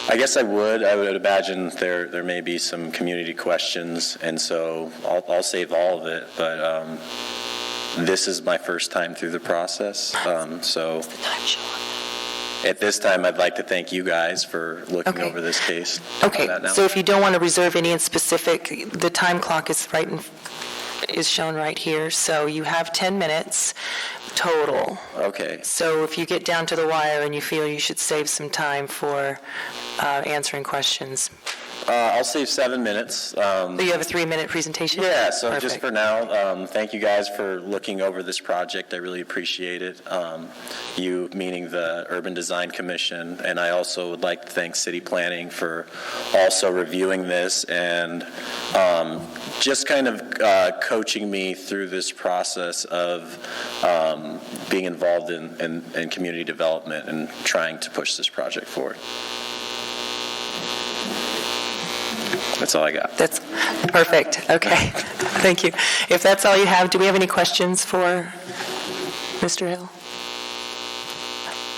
I guess I would imagine there may be some community questions, and so I'll save all of it, but this is my first time through the process, so at this time I'd like to thank you guys for looking over this case.
Okay, so if you don't want to reserve any in specific, the time clock is shown right here, so you have 10 minutes total.
Okay.
So if you get down to the wire and you feel you should save some time for answering questions,
I'll save 7 minutes.
So you have a 3-minute presentation?
Yeah, so
Perfect.
just for now, thank you guys for looking over this project. I really appreciate it. You, meaning the Urban Design Commission, and I also would like to thank City Planning for also reviewing this and just kind of coaching me through this process of being involved in community development and trying to push this project forward. That's all I got.
That's perfect. Okay. Thank you. If that's all you have, do we have any questions for Mr. Hill?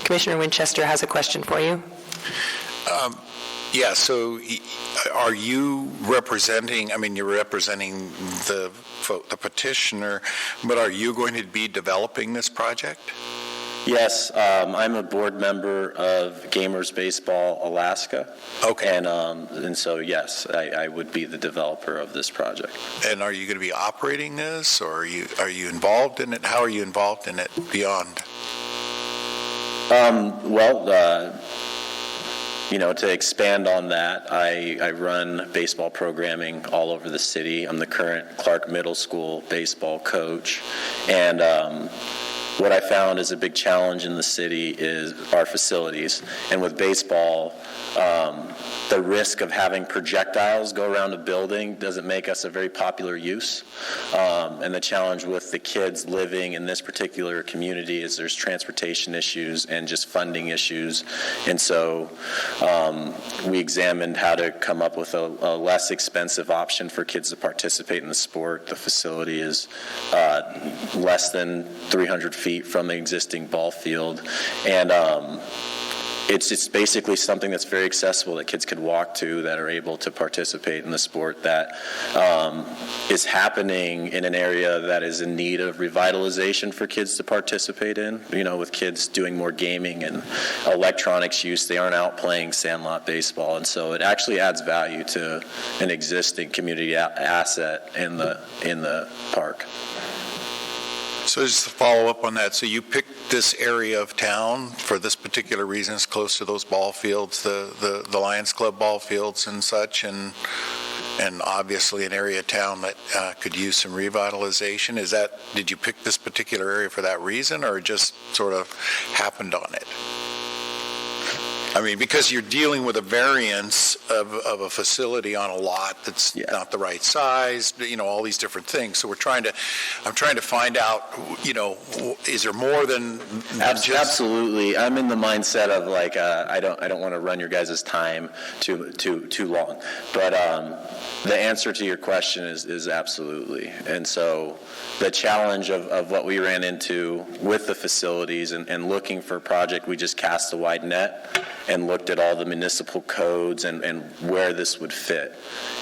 Commissioner Winchester has a question for you.
Yeah, so are you representing, you're representing the petitioner, but are you going to be developing this project?
Yes, I'm a board member of Gamers Baseball Alaska.
Okay.
And so, yes, I would be the developer of this project.
And are you going to be operating this, or are you involved in it? How are you involved in it beyond?
To expand on that, I run baseball programming all over the city. I'm the current Clark Middle School baseball coach, and what I found is a big challenge in the city is our facilities. And with baseball, the risk of having projectiles go around a building doesn't make us a very popular use. And the challenge with the kids living in this particular community is there's transportation issues and just funding issues. And so we examined how to come up with a less expensive option for kids to participate in the sport. The facility is less than 300 feet from the existing ball field, and it's basically something that's very accessible that kids could walk to, that are able to participate in the sport that is happening in an area that is in need of revitalization for kids to participate in. With kids doing more gaming and electronics use, they aren't out playing sandlot baseball, and so it actually adds value to an existing community asset in the park.
So just to follow up on that, so you picked this area of town for this particular reason. It's close to those ball fields, the Lions Club ball fields and such, and obviously an area of town that could use some revitalization. Did you pick this particular area for that reason, or just sort of happened on it? Because you're dealing with a variance of a facility on a lot that's not the right size, all these different things. So I'm trying to find out, is there more than just...
Absolutely. I'm in the mindset of I don't want to run your guys' time too long. But the answer to your question is absolutely. And so the challenge of what we ran into with the facilities and looking for a project, we just cast a wide net and looked at all the municipal codes and where this would fit,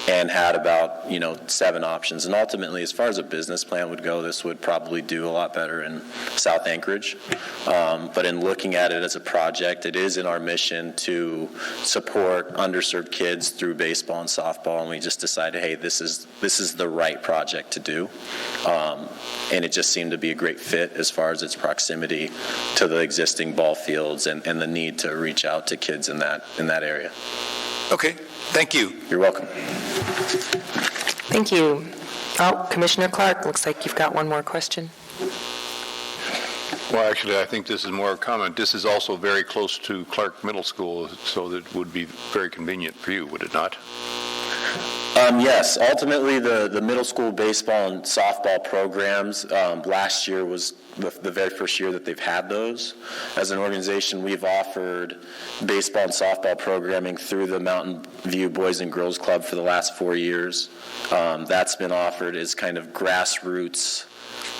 and had about 7 options. And ultimately, as far as a business plan would go, this would probably do a lot better in South Anchorage. But in looking at it as a project, it is in our mission to support underserved kids through baseball and softball, and we just decided, hey, this is the right project to do. And it just seemed to be a great fit as far as its proximity to the existing ball fields and the need to reach out to kids in that area.
Okay, thank you.
You're welcome.
Thank you. Oh, Commissioner Clark, looks like you've got one more question.
Well, actually, I think this is more a comment. This is also very close to Clark Middle School, so that would be very convenient for you, would it not?
Yes, ultimately the middle school baseball and softball programs, last year was the very first year that they've had those. As an organization, we've offered baseball and softball programming through the Mountain View Boys and Girls Club for the last 4 years. That's been offered as kind of grassroots,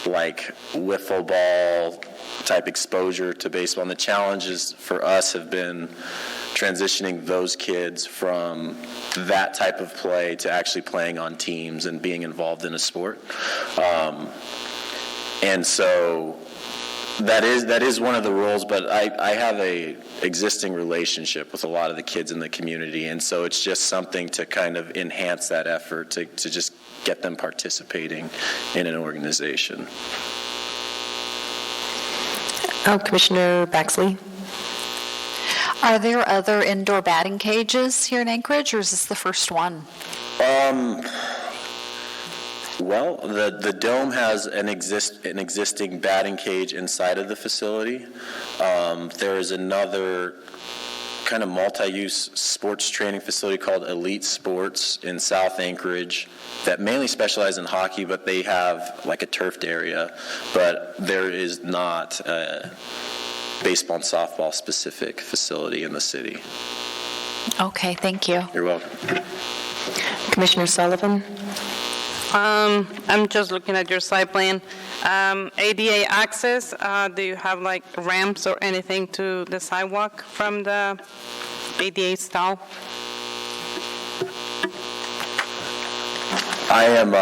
like wiffle ball type exposure to baseball. And the challenges for us have been transitioning those kids from that type of play to actually playing on teams and being involved in a sport. And so that is one of the roles, but I have a existing relationship with a lot of the kids in the community, and so it's just something to kind of enhance that effort to just get them participating in an organization.
Oh, Commissioner Baxley.
Are there other indoor batting cages here in Anchorage, or is this the first one?
Well, the dome has an existing batting cage inside of the facility. There is another kind of multi-use sports training facility called Elite Sports in South Anchorage that mainly specializes in hockey, but they have like a turfed area. But there is not a baseball and softball specific facility in the city.
Okay, thank you.
You're welcome.
Commissioner Sullivan?
I'm just looking at your site plan. ADA access, do you have like ramps or anything to the sidewalk from the ADA stall?
I am,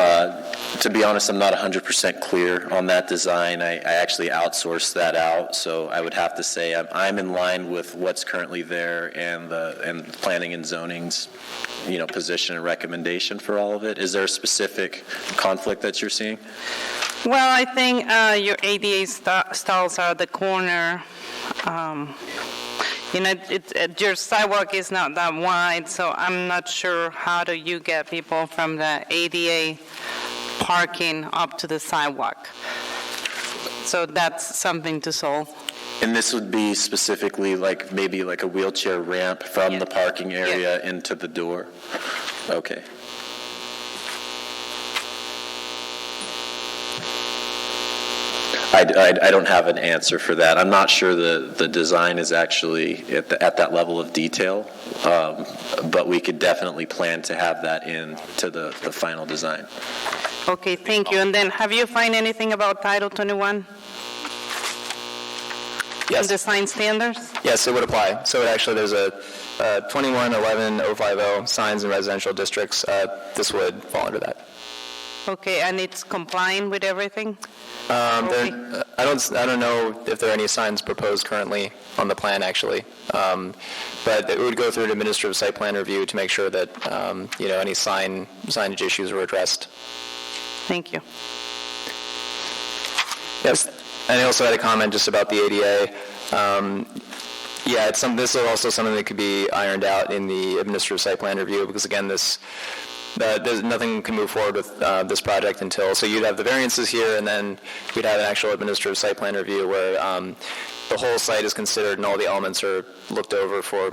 to be honest, I'm not 100% clear on that design. I actually outsourced that out, so I would have to say I'm in line with what's currently there and the planning and zoning's, position and recommendation for all of it. Is there a specific conflict that you're seeing?
Well, I think your ADA stalls are at the corner. Your sidewalk is not that wide, so I'm not sure how do you get people from the ADA parking up to the sidewalk. So that's something to solve.
And this would be specifically maybe a wheelchair ramp from the parking area into the door? Okay. I don't have an answer for that. I'm not sure the design is actually at that level of detail, but we could definitely plan to have that into the final design.
Okay, thank you. And then have you find anything about Title 21?
Yes.
Design standards?
Yes, it would apply. So there's a 21-11-050 signs in residential districts. This would fall under that.
Okay, and it's complying with everything?
I don't know if there are any signs proposed currently on the plan, actually. But it would go through an administrative site plan review to make sure that, any signage issues were addressed.
Thank you.
Yes. And I also had a comment just about the ADA. This is also something that could be ironed out in the administrative site plan review because, again, there's nothing can move forward with this project until, so you'd have the variances here, and then we'd have an actual administrative site plan review where the whole site is considered and all the elements are looked over for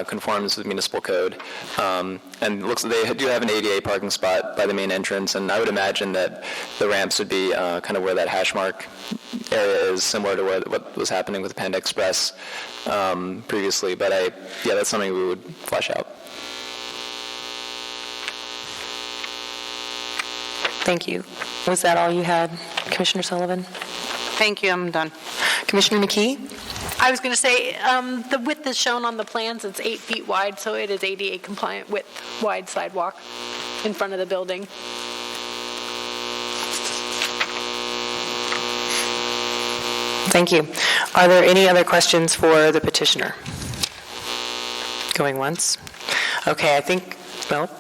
conformance with municipal code. And they do have an ADA parking spot by the main entrance, and I would imagine that the ramps would be kind of where that hash mark area is, similar to what was happening with Panda Express previously. But that's something we would flesh out.
Thank you. Was that all you had, Commissioner Sullivan?
Thank you, I'm done.
Commissioner McKee?
I was going to say, the width is shown on the plans, it's 8 feet wide, so it is ADA compliant width, wide sidewalk in front of the building.
Thank you. Are there any other questions for the petitioner? Going once? Okay,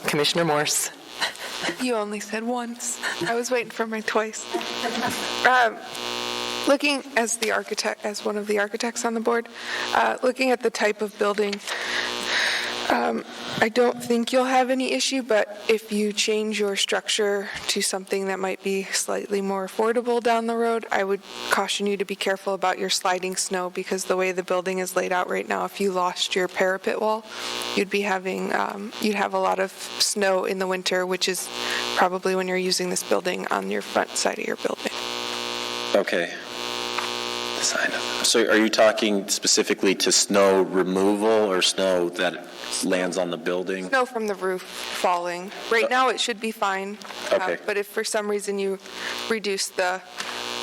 Commissioner Morse.
You only said once. I was waiting for my twice. Looking as one of the architects on the board, looking at the type of building, I don't think you'll have any issue, but if you change your structure to something that might be slightly more affordable down the road, I would caution you to be careful about your sliding snow, because the way the building is laid out right now, if you lost your parapet wall, you'd have a lot of snow in the winter, which is probably when you're using this building on your front side of your building.
Okay. So are you talking specifically to snow removal or snow that lands on the building?
Snow from the roof falling. Right now it should be fine.
Okay.
But if for some reason you reduce the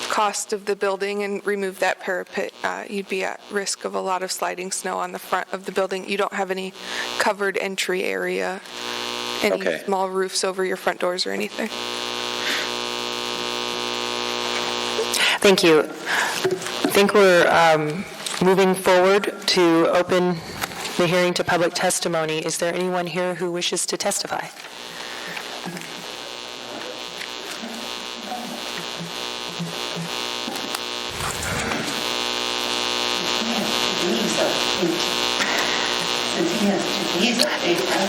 cost of the building and remove that parapet, you'd be at risk of a lot of sliding snow on the front of the building. You don't have any covered entry area, any small roofs over your front doors or anything.
Thank you. I think we're moving forward to open the hearing to public testimony. Is there anyone here who wishes to testify?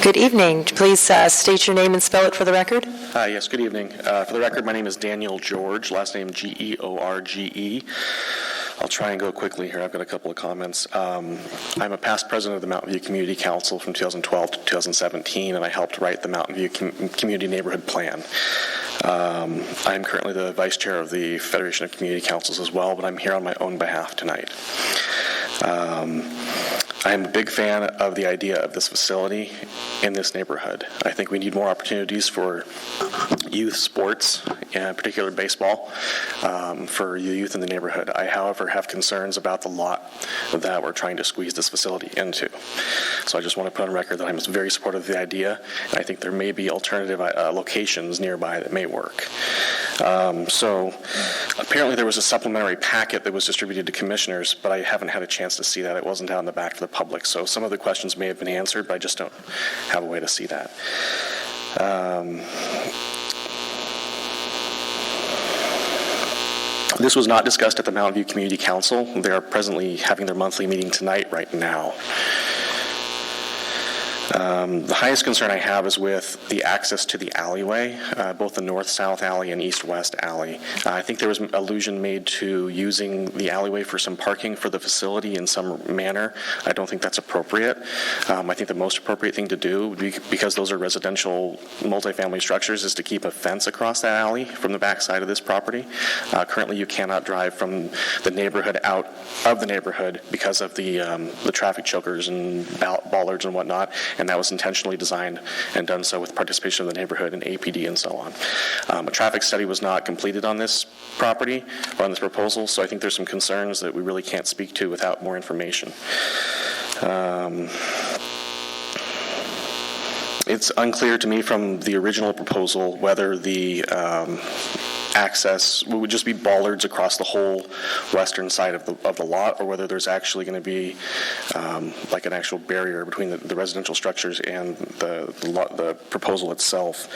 Good evening. Please state your name and spell it for the record.
Yes, good evening. For the record, my name is Daniel George, last name George. I'll try and go quickly here. I've got a couple of comments. I'm a past president of the Mountain View Community Council from 2012 to 2017, and I helped write the Mountain View Community Neighborhood Plan. I'm currently the vice chair of the Federation of Community Councils as well, but I'm here on my own behalf tonight. I'm a big fan of the idea of this facility in this neighborhood. I think we need more opportunities for youth sports, in particular baseball, for the youth in the neighborhood. I, however, have concerns about the lot that we're trying to squeeze this facility into. So I just want to put on record that I'm very supportive of the idea, and I think there may be alternative locations nearby that may work. So apparently there was a supplementary packet that was distributed to commissioners, but I haven't had a chance to see that. It wasn't out in the back for the public. So some of the questions may have been answered, but I just don't have a way to see that. This was not discussed at the Mountain View Community Council. They are presently having their monthly meeting tonight right now. The highest concern I have is with the access to the alleyway, both the north-south alley and east-west alley. I think there was an allusion made to using the alleyway for some parking for the facility in some manner. I don't think that's appropriate. I think the most appropriate thing to do, because those are residential multifamily structures, is to keep a fence across that alley from the back side of this property. Currently, you cannot drive from the neighborhood out of the neighborhood because of the traffic chokers and bollards and whatnot. And that was intentionally designed and done so with participation of the neighborhood and APD and so on. A traffic study was not completed on this property or on this proposal, so I think there's some concerns that we really can't speak to without more information. It's unclear to me from the original proposal whether the access would just be bollards across the whole western side of the lot, or whether there's actually going to be like an actual barrier between the residential structures and the proposal itself.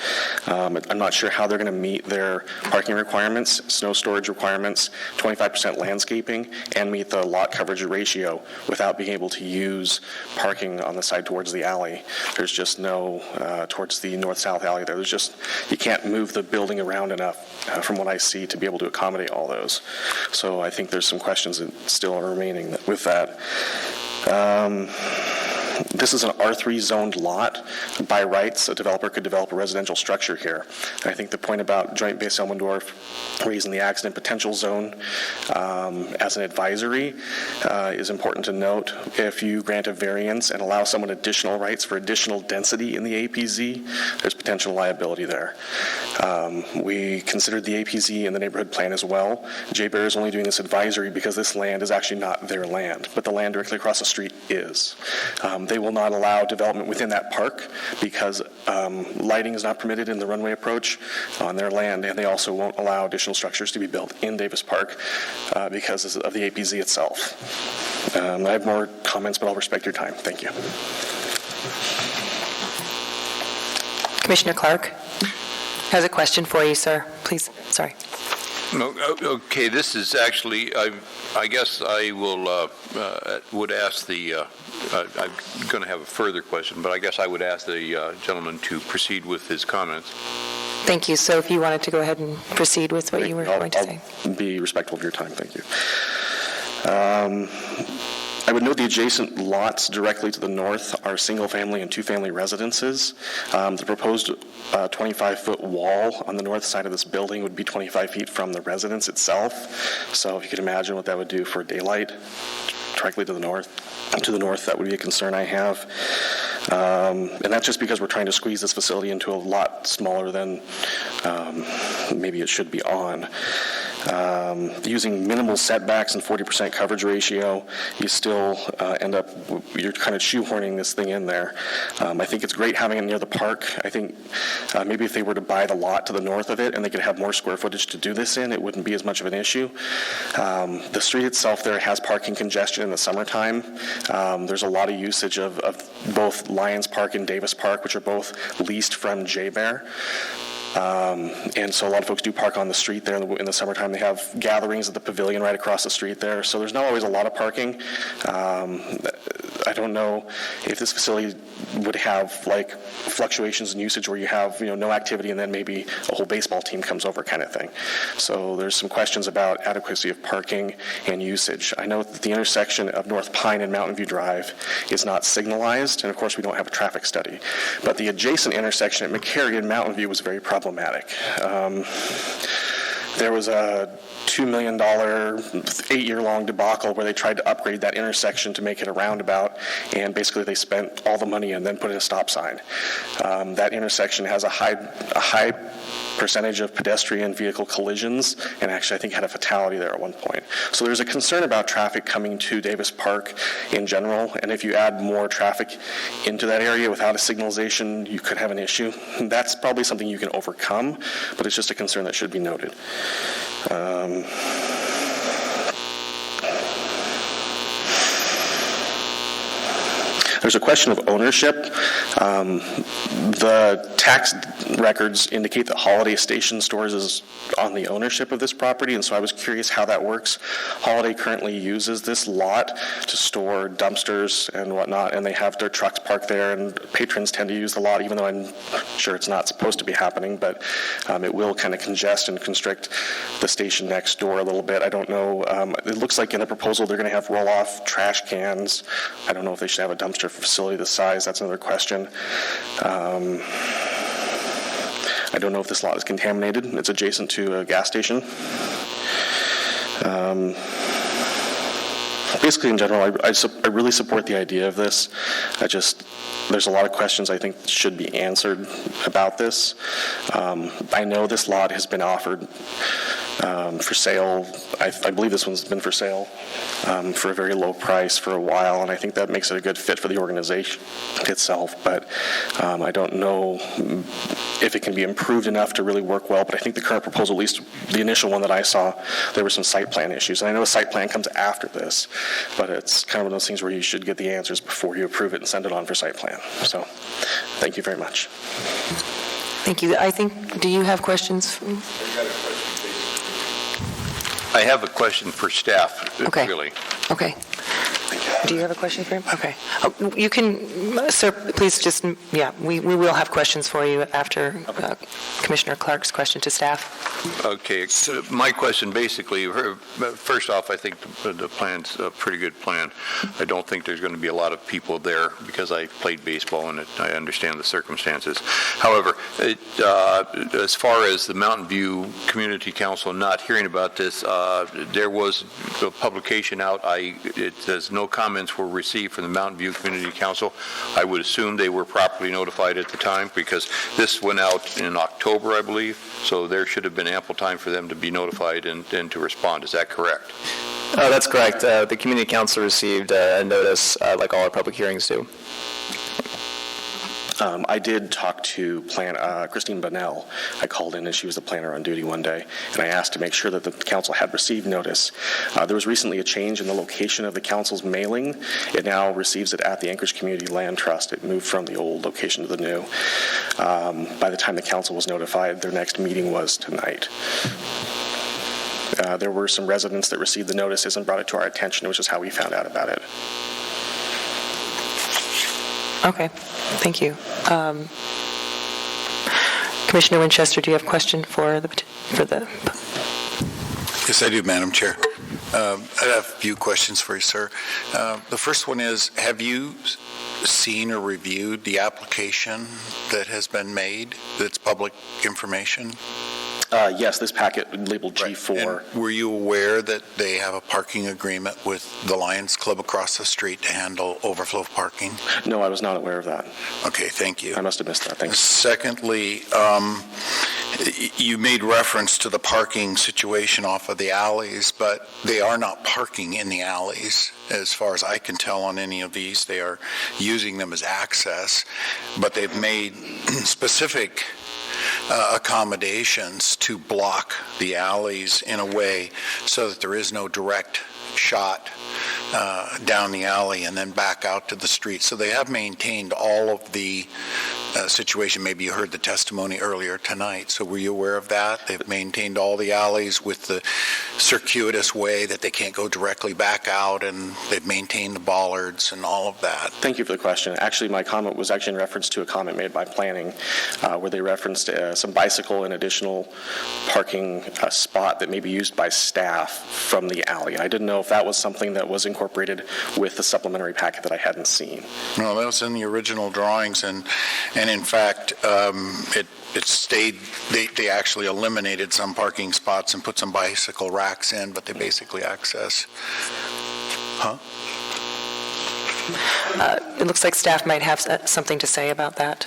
I'm not sure how they're going to meet their parking requirements, snow storage requirements, 25% landscaping, and meet the lot coverage ratio without being able to use parking on the side towards the alley. There's just no, towards the north-south alley there. There's just, you can't move the building around enough from what I see to be able to accommodate all those. So I think there's some questions that still are remaining with that. This is an R3 zoned lot. By rights, a developer could develop a residential structure here. And I think the point about Joint Base Elmendorf raising the accident potential zone as an advisory is important to note. If you grant a variance and allow someone additional rights for additional density in the APZ, there's potential liability there. We considered the APZ in the neighborhood plan as well. J-Bear is only doing this advisory because this land is actually not their land, but the land directly across the street is. They will not allow development within that park because lighting is not permitted in the runway approach on their land, and they also won't allow additional structures to be built in Davis Park because of the APZ itself. I have more comments, but I'll respect your time. Thank you.
Commissioner Clark has a question for you, sir. Please, sorry.
No, okay, this is actually, I guess I would ask the, I'm going to have a further question, but I guess I would ask the gentleman to proceed with his comments.
Thank you. So if you wanted to go ahead and proceed with what you were going to say.
I'll be respectful of your time. Thank you. I would note the adjacent lots directly to the north are single-family and two-family residences. The proposed 25-foot wall on the north side of this building would be 25 feet from the residence itself. So if you could imagine what that would do for daylight directly to the north, that would be a concern I have. And that's just because we're trying to squeeze this facility into a lot smaller than maybe it should be on. Using minimal setbacks and 40% coverage ratio, you still end up, you're kind of shoehorning this thing in there. I think it's great having it near the park. I think maybe if they were to buy the lot to the north of it and they could have more square footage to do this in, it wouldn't be as much of an issue. The street itself there has parking congestion in the summertime. There's a lot of usage of both Lions Park and Davis Park, which are both leased from J-Bear. And so a lot of folks do park on the street there in the summertime. They have gatherings at the pavilion right across the street there. So there's not always a lot of parking. I don't know if this facility would have like fluctuations in usage where you have, no activity and then maybe a whole baseball team comes over kind of thing. So there's some questions about adequacy of parking and usage. I know that the intersection of North Pine and Mountain View Drive is not signalized, and of course we don't have a traffic study. But the adjacent intersection at McCary and Mountain View was very problematic. There was a $2 million, 8-year-long debacle where they tried to upgrade that intersection to make it a roundabout, and basically they spent all the money and then put in a stop sign. That intersection has a high percentage of pedestrian vehicle collisions, and actually I think had a fatality there at one point. So there's a concern about traffic coming to Davis Park in general, and if you add more traffic into that area without a signalization, you could have an issue. That's probably something you can overcome, but it's just a concern that should be noted. There's a question of ownership. The tax records indicate that Holiday Station Stores is on the ownership of this property, and so I was curious how that works. Holiday currently uses this lot to store dumpsters and whatnot, and they have their trucks parked there, and patrons tend to use the lot, even though I'm sure it's not supposed to be happening, but it will kind of congest and constrict the station next door a little bit. I don't know. It looks like in the proposal they're going to have roll-off trash cans. I don't know if they should have a dumpster facility this size. That's another question. I don't know if this lot is contaminated. It's adjacent to a gas station. Basically, in general, I really support the idea of this. There's a lot of questions I think should be answered about this. I know this lot has been offered for sale. I believe this one's been for sale for a very low price for a while, and I think that makes it a good fit for the organization itself, but I don't know if it can be improved enough to really work well, but I think the current proposal, at least the initial one that I saw, there were some site plan issues, and I know a site plan comes after this, but it's kind of one of those things where you should get the answers before you approve it and send it on for site plan. So thank you very much.
Thank you. Do you have questions?
I have a question for staff,
Okay.
really.
Okay. Do you have a question for him? Okay. Oh, you can, sir, please just, we will have questions for you after Commissioner Clark's question to staff.
Okay. So my question basically, first off, I think the plan's a pretty good plan. I don't think there's going to be a lot of people there because I played baseball and I understand the circumstances. However, as far as the Mountain View Community Council not hearing about this, there was a publication out. It says no comments were received from the Mountain View Community Council. I would assume they were properly notified at the time because this went out in October, I believe, so there should have been ample time for them to be notified and to respond. Is that correct?
That's correct. The Community Council received a notice like all our public hearings do.
I did talk to Christine Bonnell. I called in and she was the planner on duty one day, and I asked to make sure that the council had received notice. There was recently a change in the location of the council's mailing. It now receives it at the Anchorage Community Land Trust. It moved from the old location to the new. By the time the council was notified, their next meeting was tonight. There were some residents that received the notices and brought it to our attention, which is how we found out about it.
Okay, thank you. Commissioner Winchester, do you have a question for the?
Yes, I do, Madam Chair. I have a few questions for you, sir. The first one is, have you seen or reviewed the application that has been made that's public information?
Yes, this packet labeled G4.
And were you aware that they have a parking agreement with the Lions Club across the street to handle overflow parking?
No, I was not aware of that.
Okay, thank you.
I must have missed that. Thanks.
Secondly, you made reference to the parking situation off of the alleys, but they are not parking in the alleys. As far as I can tell on any of these, they are using them as access, but they've made specific accommodations to block the alleys in a way so that there is no direct shot down the alley and then back out to the street. So they have maintained all of the situation, maybe you heard the testimony earlier tonight, so were you aware of that? They've maintained all the alleys with the circuitous way that they can't go directly back out, and they've maintained the bollards and all of that.
Thank you for the question. Actually, my comment was actually in reference to a comment made by planning where they referenced some bicycle and additional parking spot that may be used by staff from the alley. And I didn't know if that was something that was incorporated with the supplementary packet that I hadn't seen.
No, that was in the original drawings, and in fact, it stayed, they actually eliminated some parking spots and put some bicycle racks in, but they basically access.
It looks like staff might have something to say about that.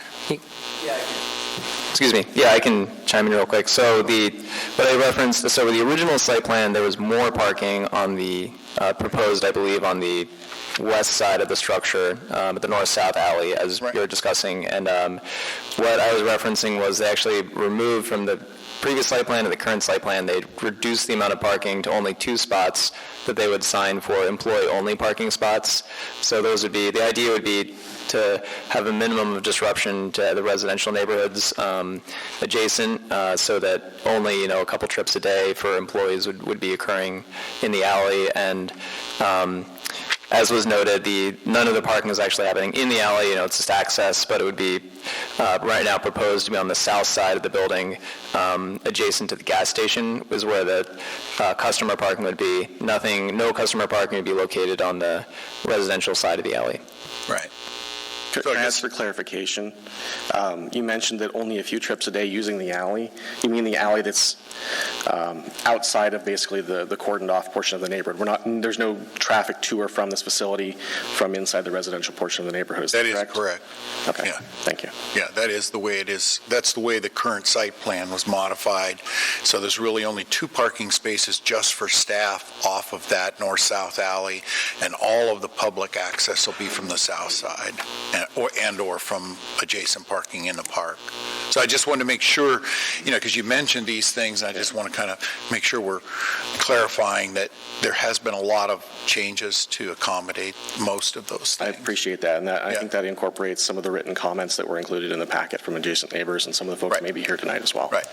Excuse me. Yeah, I can chime in real quick. So what I referenced, so with the original site plan, there was more parking on the proposed, I believe, on the west side of the structure, at the north-south alley, as you were discussing. And what I was referencing was they actually removed from the previous site plan to the current site plan, they reduced the amount of parking to only 2 spots that they would sign for employee-only parking spots. So those would be, the idea would be to have a minimum of disruption to the residential neighborhoods adjacent, so that only, a couple trips a day for employees would be occurring in the alley. And as was noted, none of the parking is actually happening in the alley. It's just access, but it would be right now proposed to be on the south side of the building, adjacent to the gas station, is where the customer parking would be. No customer parking would be located on the residential side of the alley.
Right.
Can I ask for clarification? You mentioned that only a few trips a day using the alley. You mean the alley that's outside of basically the cordoned off portion of the neighborhood? There's no traffic to or from this facility from inside the residential portion of the neighborhood. Is that correct?
That is correct.
Okay.
Yeah.
Thank you.
Yeah, that is the way it is. That's the way the current site plan was modified. So there's really only 2 parking spaces just for staff off of that north-south alley, and all of the public access will be from the south side or from adjacent parking in the park. So I just wanted to make sure, because you mentioned these things, and I just want to kind of make sure we're clarifying that there has been a lot of changes to accommodate most of those things.
I appreciate that, and I think that incorporates some of the written comments that were included in the packet from adjacent neighbors and some of the folks maybe here tonight as well.
Right.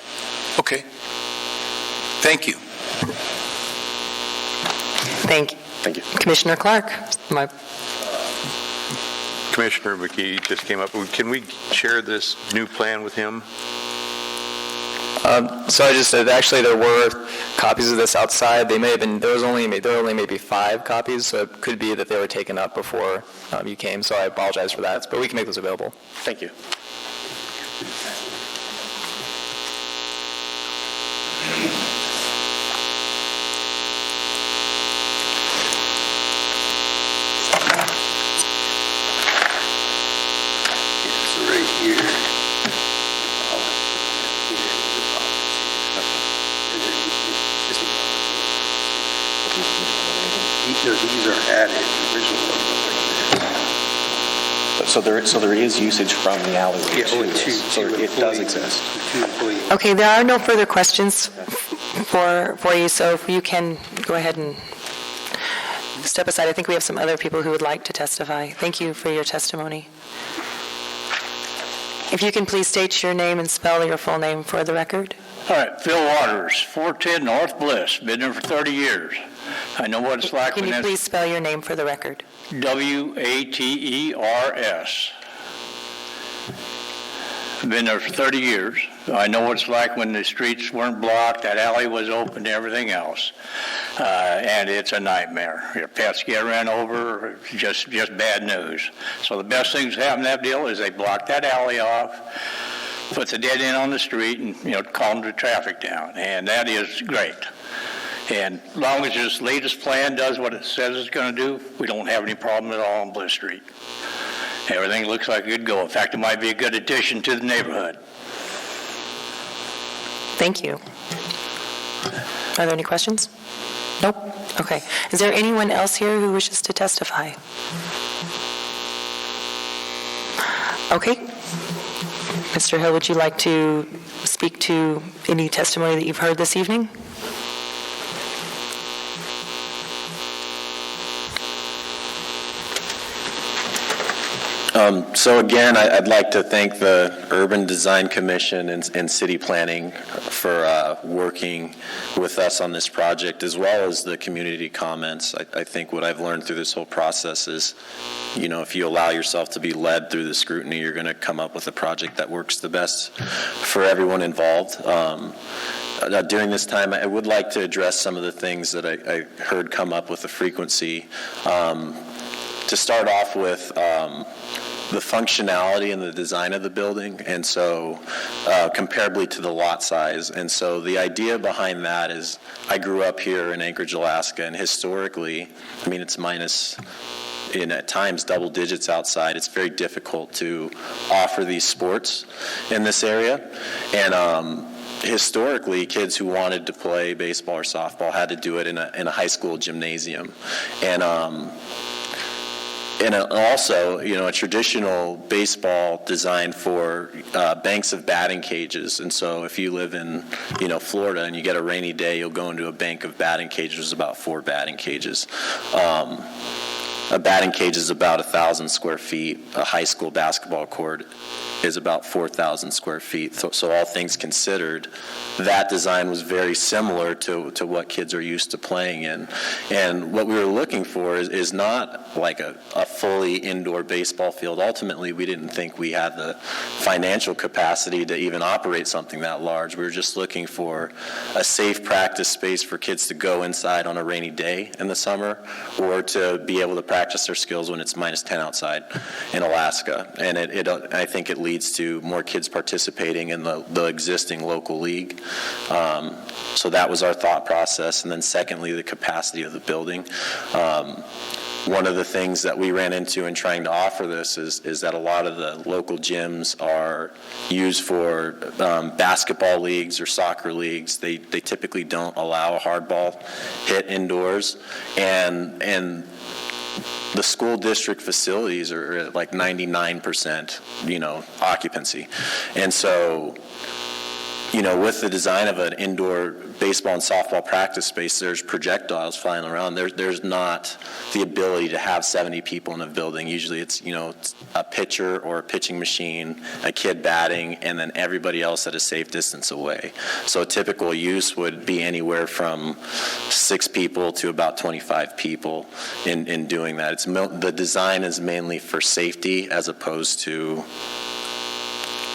Okay. Thank you.
Thank you.
Thank you.
Commissioner Clark.
Commissioner McKee just came up. Can we share this new plan with him?
So I just said, actually, there were copies of this outside. They may have been, there were only maybe 5 copies, so it could be that they were taken up before you came, so I apologize for that, but we can make those available.
Thank you.
These are added,
So there is usage from the alley.
Yeah, only 2.
So it does exist.
2 employees.
Okay, there are no further questions for you, so if you can go ahead and step aside. I think we have some other people who would like to testify. Thank you for your testimony. If you can please state your name and spell your full name for the record.
All right, Phil Waters, 410 North Bliss, been there for 30 years. I know what it's like
Can
when
you please spell your name for the record?
Waters. Been there for 30 years. I know what it's like when the streets weren't blocked, that alley was open, and everything else. And it's a nightmare. Your pets get ran over, just bad news. So the best things that happen to that deal is they block that alley off, put the dead end on the street, and calm the traffic down. And that is great. And as long as this latest plan does what it says it's going to do, we don't have any problem at all on Bliss Street. Everything looks like a good go. In fact, it might be a good addition to the neighborhood.
Thank you. Are there any questions? Nope. Okay. Is there anyone else here who wishes to testify? Okay. Mr. Hill, would you like to speak to any testimony that you've heard this evening?
So again, I'd like to thank the Urban Design Commission and City Planning for working with us on this project, as well as the community comments. I think what I've learned through this whole process is, if you allow yourself to be led through the scrutiny, you're going to come up with a project that works the best for everyone involved. During this time, I would like to address some of the things that I heard come up with the frequency. To start off with, the functionality and the design of the building, and so comparably to the lot size. And so the idea behind that is, I grew up here in Anchorage, Alaska, and historically, it's minus at times double digits outside. It's very difficult to offer these sports in this area. And historically, kids who wanted to play baseball or softball had to do it in a high school gymnasium. And also, a traditional baseball designed for banks of batting cages. And so if you live in, Florida and you get a rainy day, you'll go into a bank of batting cages. There's about 4 batting cages. A batting cage is about 1,000 square feet. A high school basketball court is about 4,000 square feet. So all things considered, that design was very similar to what kids are used to playing in. And what we were looking for is not like a fully indoor baseball field. Ultimately, we didn't think we had the financial capacity to even operate something that large. We were just looking for a safe practice space for kids to go inside on a rainy day in the summer, or to be able to practice their skills when it's minus 10 outside in Alaska. And I think it leads to more kids participating in the existing local league. So that was our thought process. And then secondly, the capacity of the building. One of the things that we ran into in trying to offer this is that a lot of the local gyms are used for basketball leagues or soccer leagues. They typically don't allow a hardball hit indoors. And the school district facilities are at like 99%, occupancy. And so, with the design of an indoor baseball and softball practice space, there's projectiles flying around. There's not the ability to have 70 people in a building. Usually it's, it's a pitcher or a pitching machine, a kid batting, and then everybody else at a safe distance away. So a typical use would be anywhere from 6 people to about 25 people in doing that. The design is mainly for safety as opposed to,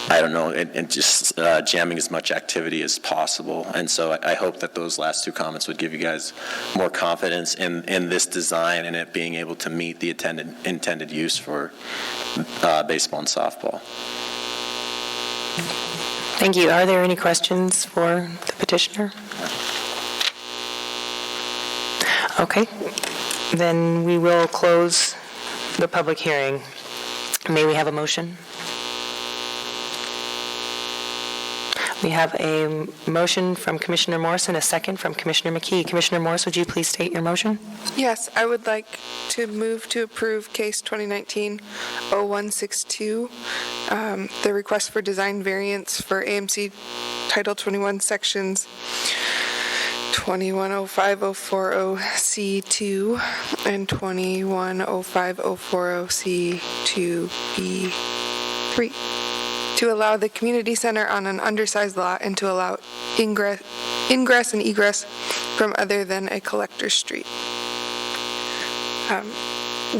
and just jamming as much activity as possible. And so I hope that those last 2 comments would give you guys more confidence in this design and it being able to meet the intended use for baseball and softball.
Thank you. Are there any questions for the petitioner? Okay. Then we will close the public hearing. May we have a motion? We have a motion from Commissioner Morse and a second from Commissioner McKee. Commissioner Morse, would you please state your motion?
Yes, I would like to move to approve case 2019-0162, the request for design variance for AMC Title 21 sections 2105-040C2 and 2105-040C2B3. to allow the community center on an undersized lot and to allow ingress and egress from other than a collector's street.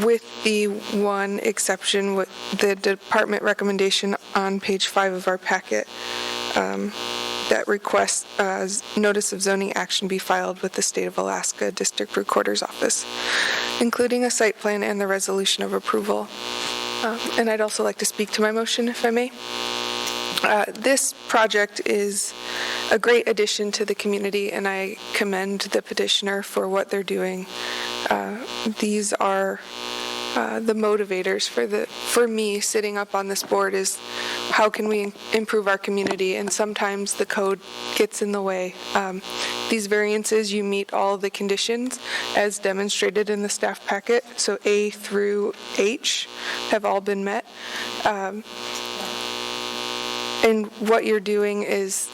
With the one exception, with the department recommendation on page 5 of our packet that requests notice of zoning action be filed with the State of Alaska District Recorder's Office, including a site plan and the resolution of approval. And I'd also like to speak to my motion, if I may. This project is a great addition to the community, and I commend the petitioner for what they're doing. These are the motivators for me sitting up on this board is how can we improve our community, and sometimes the code gets in the way. These variances, you meet all the conditions as demonstrated in the staff packet, so A through H have all been met. And what you're doing is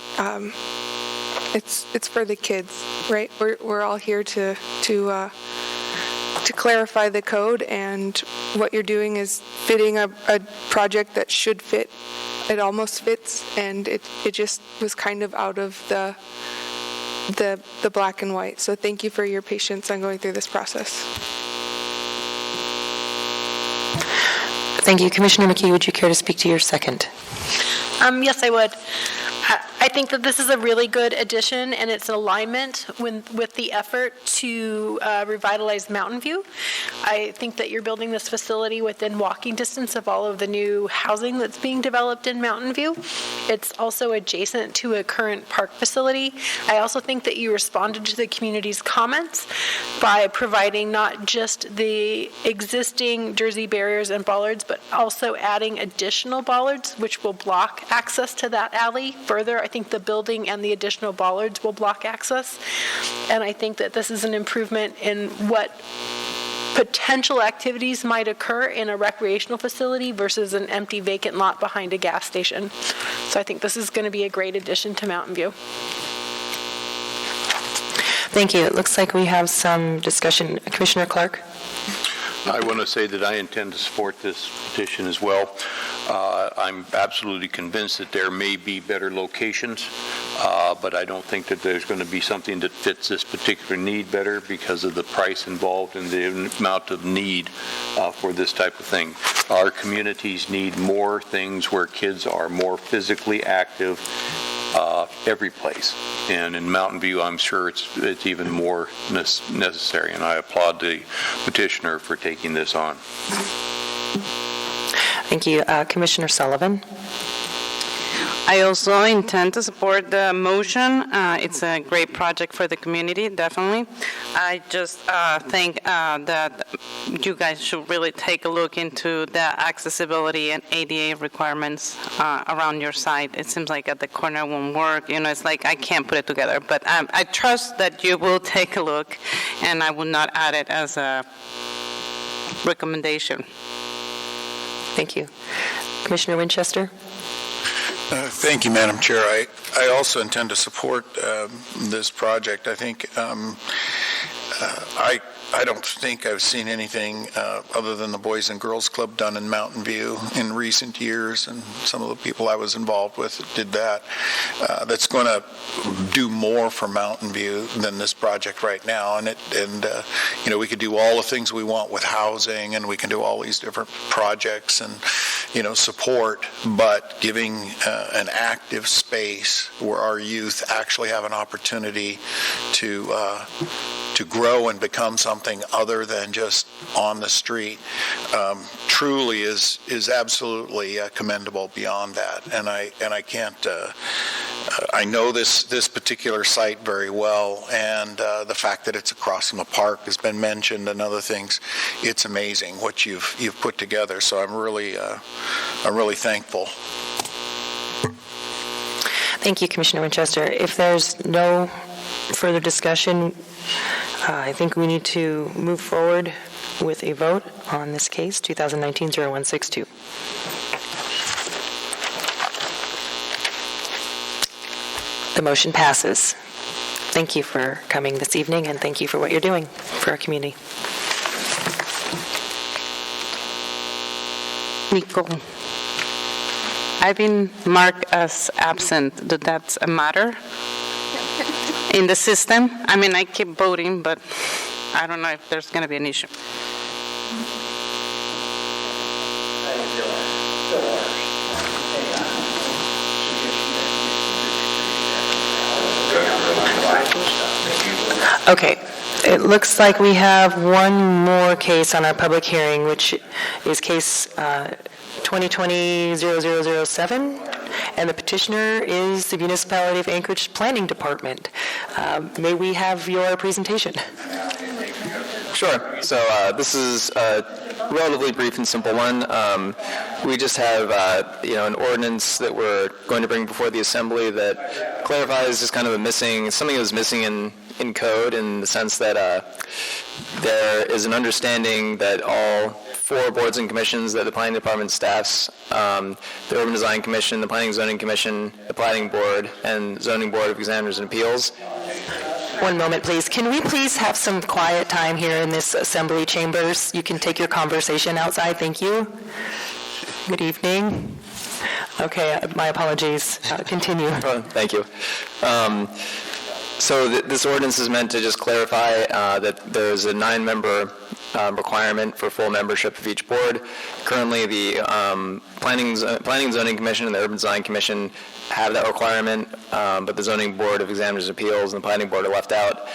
it's for the kids, right? We're all here to to clarify the code, and what you're doing is fitting a project that should fit. It almost fits, and it just was kind of out of the black and white. So thank you for your patience on going through this process.
Thank you. Commissioner McKee, would you care to speak to your second?
Yes, I would. I think that this is a really good addition, and it's in alignment with the effort to revitalize Mountain View. I think that you're building this facility within walking distance of all of the new housing that's being developed in Mountain View. It's also adjacent to a current park facility. I also think that you responded to the community's comments by providing not just the existing Jersey barriers and bollards, but also adding additional bollards, which will block access to that alley further. I think the building and the additional bollards will block access. And I think that this is an improvement in what potential activities might occur in a recreational facility versus an empty vacant lot behind a gas station. So I think this is going to be a great addition to Mountain View.
Thank you. It looks like we have some discussion. Commissioner Clark?
I want to say that I intend to support this petition as well. I'm absolutely convinced that there may be better locations, but I don't think that there's going to be something that fits this particular need better because of the price involved and the amount of need for this type of thing. Our communities need more things where kids are more physically active every place. And in Mountain View, I'm sure it's even more necessary, and I applaud the petitioner for taking this on.
Thank you. Commissioner Sullivan?
I also intend to support the motion. It's a great project for the community, definitely. I just think that you guys should really take a look into the accessibility and ADA requirements around your site. It seems like at the corner won't work. You know, it's like I can't put it together. But I trust that you will take a look, and I will not add it as a recommendation.
Thank you. Commissioner Winchester?
Thank you, Madam Chair. I also intend to support this project. I think I don't think I've seen anything other than the Boys and Girls Club done in Mountain View in recent years, and some of the people I was involved with did that. That's going to do more for Mountain View than this project right now, and you know, we could do all the things we want with housing, and we can do all these different projects and, you know, support, but giving an active space where our youth actually have an opportunity to grow and become something other than just on the street truly is absolutely commendable beyond that. And I can't. I know this particular site very well, and the fact that it's across from a park has been mentioned and other things. It's amazing what you've put together. So I'm really thankful.
Thank you, Commissioner Winchester. If there's no further discussion, I think we need to move forward with a vote on this case, 2019-0162. The motion passes. Thank you for coming this evening, and thank you for what you're doing for our community.
Nico, I've been marked as absent. Does that matter in the system? I mean, I keep voting, but I don't know if there's going to be an issue.
Okay. It looks like we have one more case on our public hearing, which is case 2020-0007, and the petitioner is the Municipality of Anchorage Planning Department. May we have your presentation?
Sure. So this is a relatively brief and simple one. We just have an ordinance that we're going to bring before the Assembly that clarifies just kind of something that was missing in code, in the sense that there is an understanding that all 4 boards and commissions that the Planning Department staffs, the Urban Design Commission, the Planning and Zoning Commission, the Planning Board, and Zoning Board of Examiners and Appeals,
One moment, please. Can we please have some quiet time here in this assembly chambers? You can take your conversation outside. Thank you. Good evening. Okay, my apologies. Continue.
Thank you. So this ordinance is meant to just clarify that there's a 9-member requirement for full membership of each board. Currently, the Planning and Zoning Commission and the Urban Design Commission have that requirement, but the Zoning Board of Examiners and Appeals and the Planning Board are left out.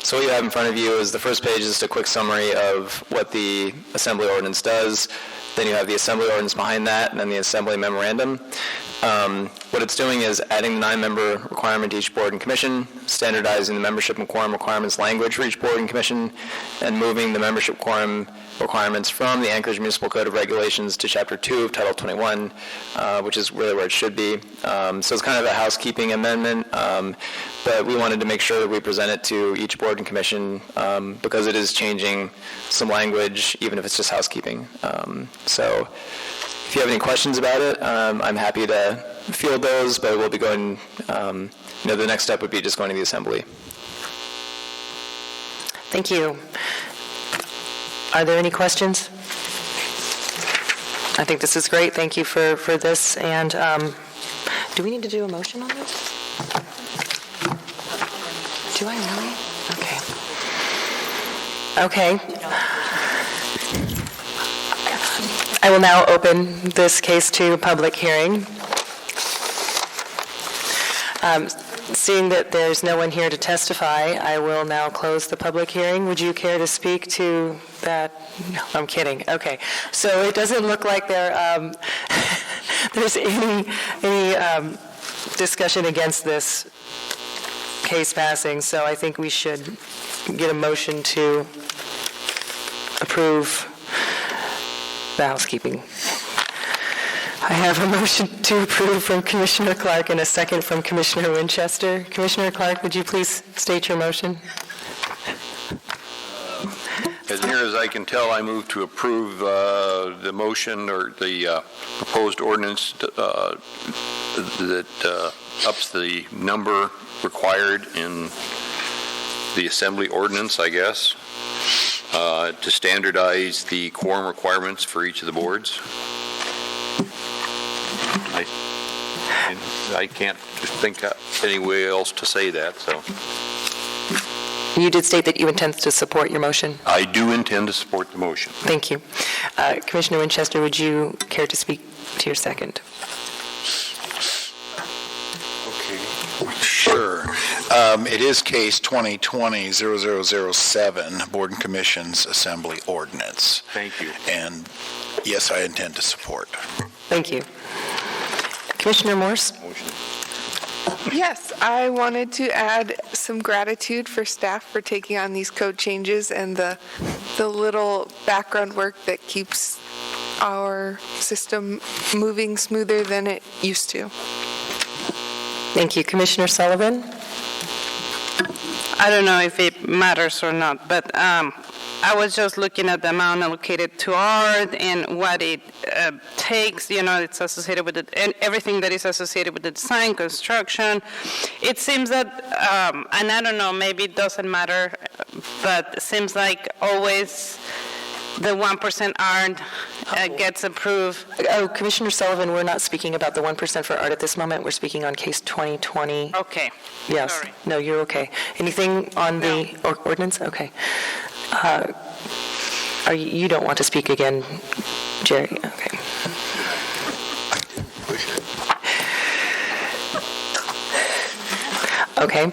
So what you have in front of you is the first page is just a quick summary of what the Assembly Ordinance does. Then you have the Assembly Ordinance behind that, and then the Assembly Memorandum. What it's doing is adding the 9-member requirement to each board and commission, standardizing the membership and quorum requirements language for each board and commission, and moving the membership quorum requirements from the Anchorage Municipal Code of Regulations to Chapter 2 of Title 21, which is really where it should be. So it's kind of a housekeeping amendment, but we wanted to make sure that we present it to each board and commission because it is changing some language, even if it's just housekeeping. So if you have any questions about it, I'm happy to field those, but we'll be going, the next step would be just going to the Assembly.
Thank you. Are there any questions? I think this is great. Thank you for this. And do we need to do a motion on this? Do I really? Okay. I will now open this case to public hearing. Seeing that there's no one here to testify, I will now close the public hearing. Would you care to speak to that? No, I'm kidding. Okay. So it doesn't look like there's any discussion against this case passing, so I think we should get a motion to approve the housekeeping. I have a motion to approve from Commissioner Clark and a second from Commissioner Winchester. Commissioner Clark, would you please state your motion?
As near as I can tell, I move to approve the motion or the proposed ordinance that ups the number required in the Assembly Ordinance, I guess, to standardize the quorum requirements for each of the boards. I can't think of any way else to say that, so.
You did state that you intend to support your motion.
I do intend to support the motion.
Thank you. Commissioner Winchester, would you care to speak to your second?
Okay. Sure. It is case 2020-0007, Board and Commission's Assembly Ordinance.
Thank you.
And yes, I intend to support.
Thank you. Commissioner Morse?
Yes, I wanted to add some gratitude for staff for taking on these code changes and the little background work that keeps our system moving smoother than it used to.
Thank you. Commissioner Sullivan?
I don't know if it matters or not, but I was just looking at the amount allocated to art and what it takes, it's associated with it, and everything that is associated with the design, construction. It seems that, and I don't know, maybe it doesn't matter, but it seems like always the 1% art gets approved.
Oh, Commissioner Sullivan, we're not speaking about the 1% for art at this moment. We're speaking on case 2020.
Okay.
Yes.
Sorry.
No, you're okay. Anything on the ordinance? Okay. You don't want to speak again, Jerry? Okay. Okay.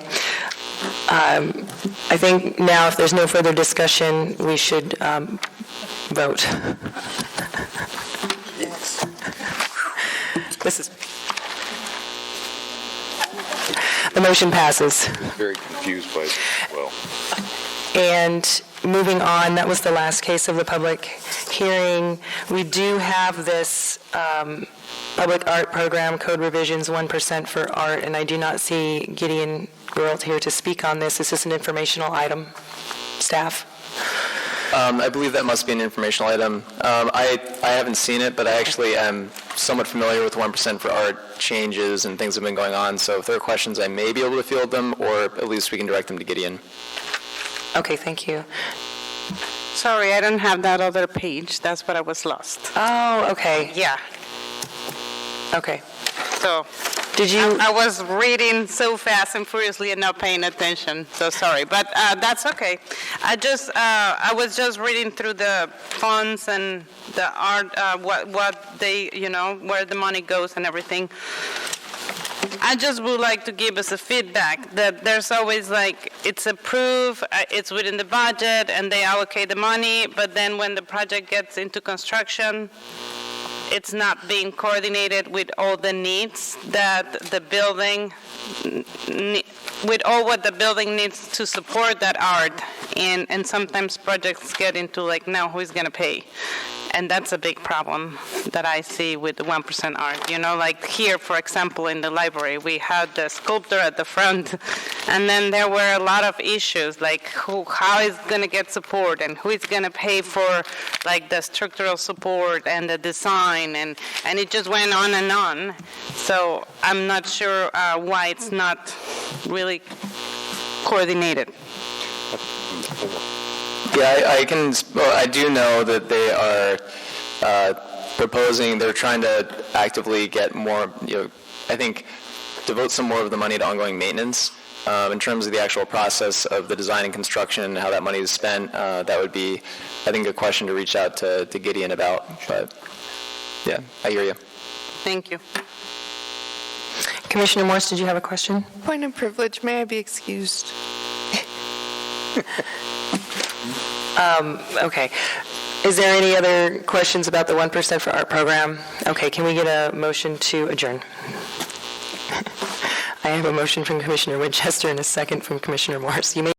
I think now, if there's no further discussion, we should vote. The motion passes.
I'm very confused by this as well.
And moving on, that was the last case of the public hearing. We do have this public art program, code revisions, 1% for art, and I do not see Gideon Geralt here to speak on this. Is this an informational item, staff?
I believe that must be an informational item. I haven't seen it, but I actually am somewhat familiar with 1% for art changes and things that have been going on, so if there are questions, I may be able to field them, or at least we can direct them to Gideon.
Okay, thank you.
Sorry, I don't have that other page. That's what I was lost.
Oh, okay.
Yeah.
Okay.
So
did you?
I was reading so fast and furiously and not paying attention. So sorry, but that's okay. I was just reading through the funds and the art, what they, where the money goes and everything. I just would like to give us a feedback that there's always it's approved, it's within the budget, and they allocate the money, but then when the project gets into construction, it's not being coordinated with all the needs that the building, with all what the building needs to support that art. And sometimes projects get into now who's going to pay? And that's a big problem that I see with the 1% art. Here, for example, in the library, we had the sculptor at the front, and then there were a lot of issues, how is going to get support, and who is going to pay for, the structural support and the design, and it just went on and on. So I'm not sure why it's not really coordinated.
Yeah, I do know that they are proposing, they're trying to actively get more, I think, devote some more of the money to ongoing maintenance. In terms of the actual process of the design and construction and how that money is spent, that would be, I think, a question to reach out to Gideon about. But, yeah, I hear you.
Thank you.
Commissioner Morse, did you have a question?
Point of privilege, may I be excused?
Okay. Is there any other questions about the 1% for art program? Okay, can we get a motion to adjourn? I have a motion from Commissioner Winchester and a second from Commissioner Morse. You may